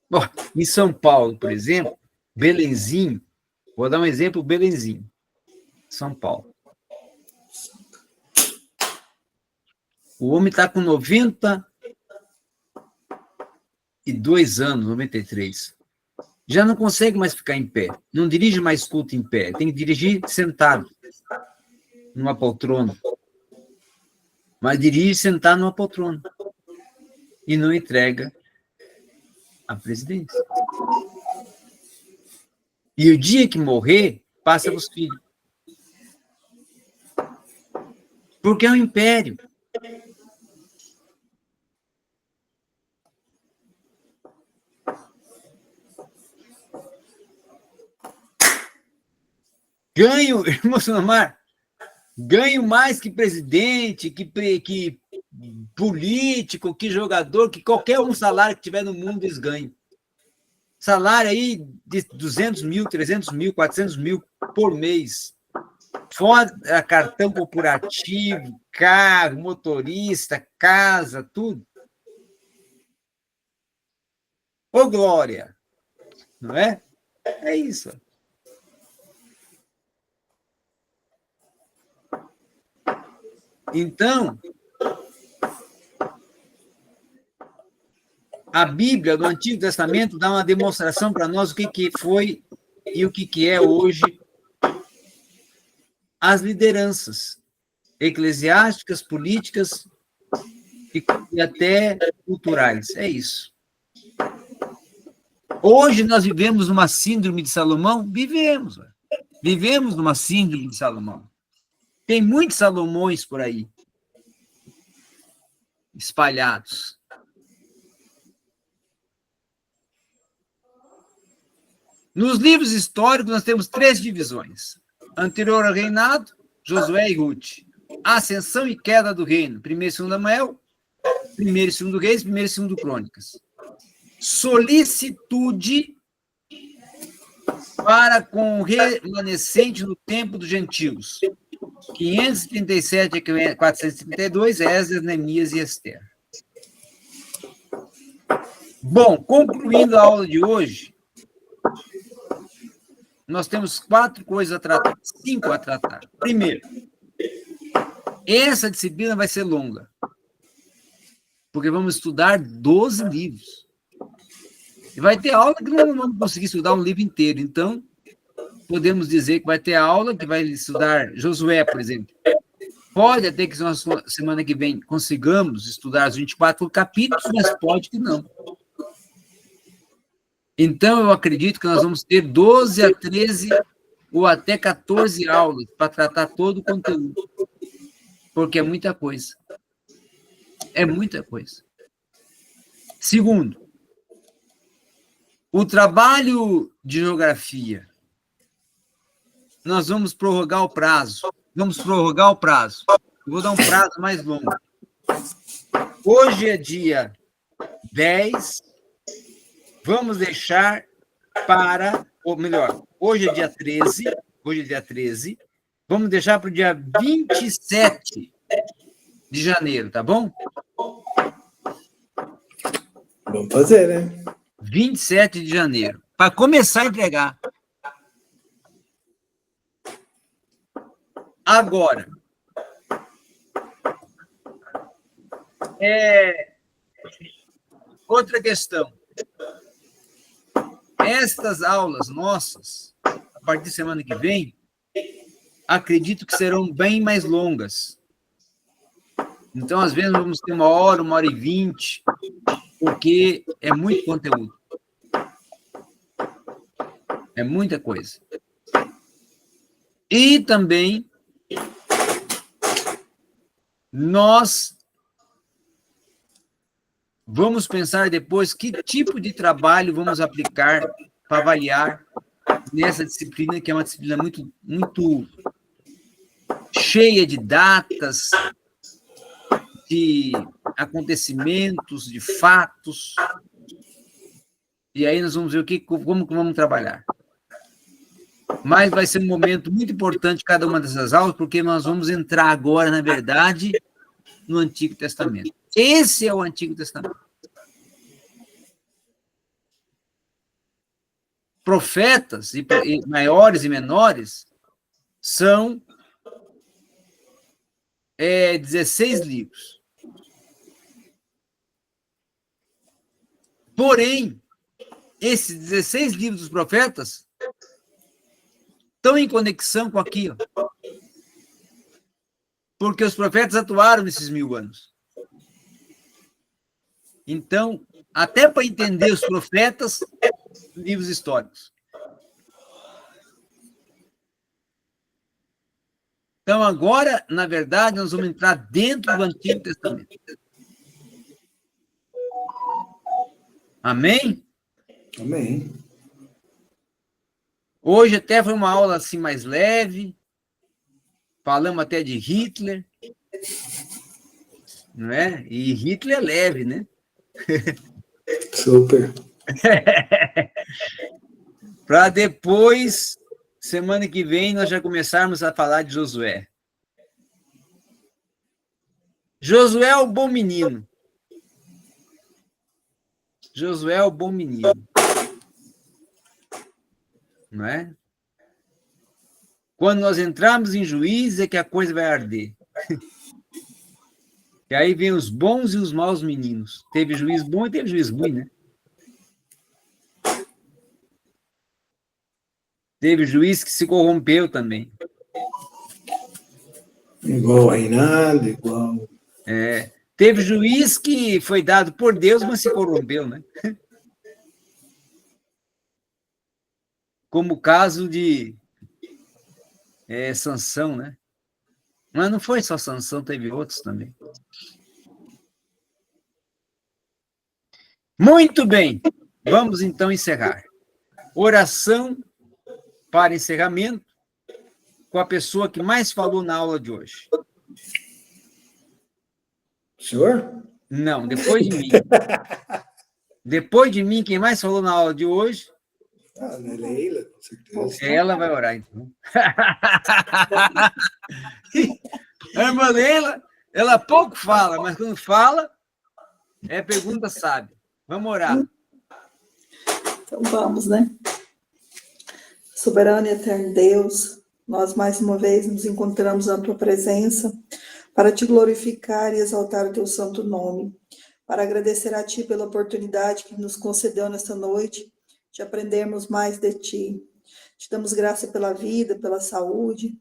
Bom, em São Paulo, por exemplo, Belenzinho, vou dar um exemplo, Belenzinho, São Paulo. O homem está com 92 anos, 93. Já não consegue mais ficar em pé. Não dirige mais culto em pé. Tem que dirigir sentado, numa poltrona. Mas dirige sentado numa poltrona. E não entrega a presidência. E o dia que morrer, passa para os filhos. Porque é um império. Ganho, irmão Sinomar, ganho mais que presidente, que político, que jogador, que qualquer um salário que tiver no mundo eles ganham. Salário aí de 200 mil, 300 mil, 400 mil por mês. Fora cartão corporativo, carro, motorista, casa, tudo. Ô, glória! Não é? É isso. Então, a Bíblia do Antigo Testamento dá uma demonstração para nós o que foi e o que é hoje as lideranças eclesiásticas, políticas e até culturais. É isso. Hoje nós vivemos uma síndrome de Salomão? Vivemos numa síndrome de Salomão. Tem muitos Salomões por aí. espalhados. Nos livros históricos, nós temos 3 divisões. Anterior ao reinado, Josué e Ruth. Ascensão e queda do reino. 1º e 2º Samuel, 1º e 2º Reis, 1º e 2º Crônicas. Solicitude para com o remanescente no tempo dos gentios. 537 a 432, Esdras, Neemias e Ester. Bom, concluindo a aula de hoje, nós temos 4 coisas a tratar, 5 a tratar. Primeiro, essa disciplina vai ser longa, porque vamos estudar 12 livros. E vai ter aula que não vamos conseguir estudar um livro inteiro. Então, podemos dizer que vai ter aula que vai estudar Josué, por exemplo. Pode até que na semana que vem consigamos estudar os 24 capítulos, mas pode que não. Então, eu acredito que nós vamos ter 12 a 13 ou até 14 aulas para tratar todo o conteúdo. Porque é muita coisa. É muita coisa. Segundo, o trabalho de geografia. Nós vamos prorrogar o prazo. Eu vou dar um prazo mais longo. Hoje é dia 10. Vamos deixar para... Ou melhor, hoje é dia 13. Vamos deixar para o dia 27 de janeiro, tá bom? Vamos fazer, né? 27 de janeiro. Para começar a entregar. Agora, outra questão. Estas aulas nossas, a partir de semana que vem, acredito que serão bem mais longas. Então, às vezes, vamos ter 1 hora, 1h20, porque é muito conteúdo. É muita coisa. E também, nós vamos pensar depois que tipo de trabalho vamos aplicar para avaliar nessa disciplina, que é uma disciplina muito, muito cheia de datas, de acontecimentos, de fatos. E aí nós vamos ver como que vamos trabalhar. Mas vai ser um momento muito importante cada uma dessas aulas, porque nós vamos entrar agora, na verdade, no Antigo Testamento. Esse é o Antigo Testamento. Profetas, e maiores e menores, são 16 livros. Porém, esses 16 livros dos profetas estão em conexão com aqui, ó. Porque os profetas atuaram nesses 1000 anos. Então, até para entender os profetas, livros históricos. Então, agora, na verdade, nós vamos entrar dentro do Antigo Testamento. Amém? Amém. Hoje até foi uma aula assim mais leve. Falamos até de Hitler. Não é? E Hitler é leve, né? Super. Para depois, semana que vem, nós já começarmos a falar de Josué. Josué é o bom menino. Josué é o bom menino. Não é? Quando nós entrarmos em Juízes é que a coisa vai arder. E aí vem os bons e os maus meninos. Teve juiz bom e teve juiz ruim, né? Teve juiz que se corrompeu também. Igual a Reinaldo, igual... Teve juiz que foi dado por Deus, mas se corrompeu, né? Como o caso de Sansão, né? Mas não foi só Sansão, teve outros também. Muito bem. Vamos então encerrar. Oração para encerramento com a pessoa que mais falou na aula de hoje. Senhor? Não, depois de mim. Depois de mim, quem mais falou na aula de hoje, Ah, né, Leila, com certeza. ela vai orar, então. A irmã Leila, ela pouco fala, mas quando fala, é pergunta sábia. Vamos orar. Então vamos, né? Soberano e eterno Deus, nós mais uma vez nos encontramos na tua presença para te glorificar e exaltar o teu santo nome, para agradecer a ti pela oportunidade que nos concedeu nesta noite de aprendermos mais de ti. Te damos graça pela vida, pela saúde,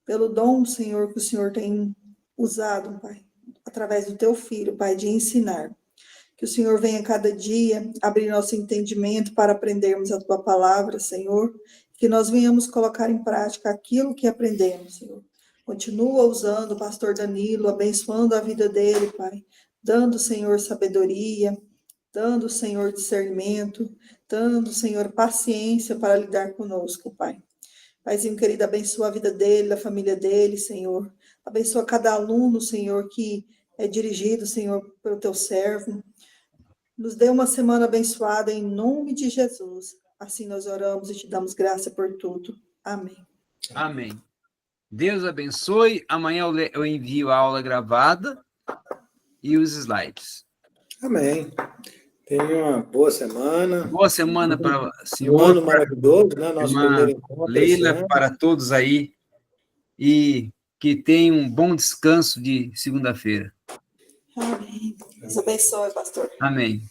pelo dom, Senhor, que o Senhor tem usado, Pai, através do teu filho, Pai, de ensinar. Que o Senhor venha cada dia abrir nosso entendimento para aprendermos a tua palavra, Senhor, que nós venhamos colocar em prática aquilo que aprendemos, Senhor. Continua usando o pastor Danilo, abençoando a vida dele, Pai, dando, Senhor, sabedoria, dando, Senhor, discernimento, dando, Senhor, paciência para lidar conosco, Pai. Paizinho querido, abençoa a vida dele, da família dele, Senhor. Abençoa cada aluno, Senhor, que é dirigido, Senhor, pelo teu servo. Nos dê uma semana abençoada em nome de Jesus. Assim nós oramos e te damos graça por tudo. Amém. Amém. Deus abençoe. Amanhã eu envio a aula gravada e os slides. Amém. Tenha uma boa semana. Boa semana para a Um senhora. ano maravilhoso, né? Nosso Irmã primeiro encontro. Leila, para todos aí. E que tenham um bom descanso de segunda-feira. Amém. Deus abençoe, pastor. Amém.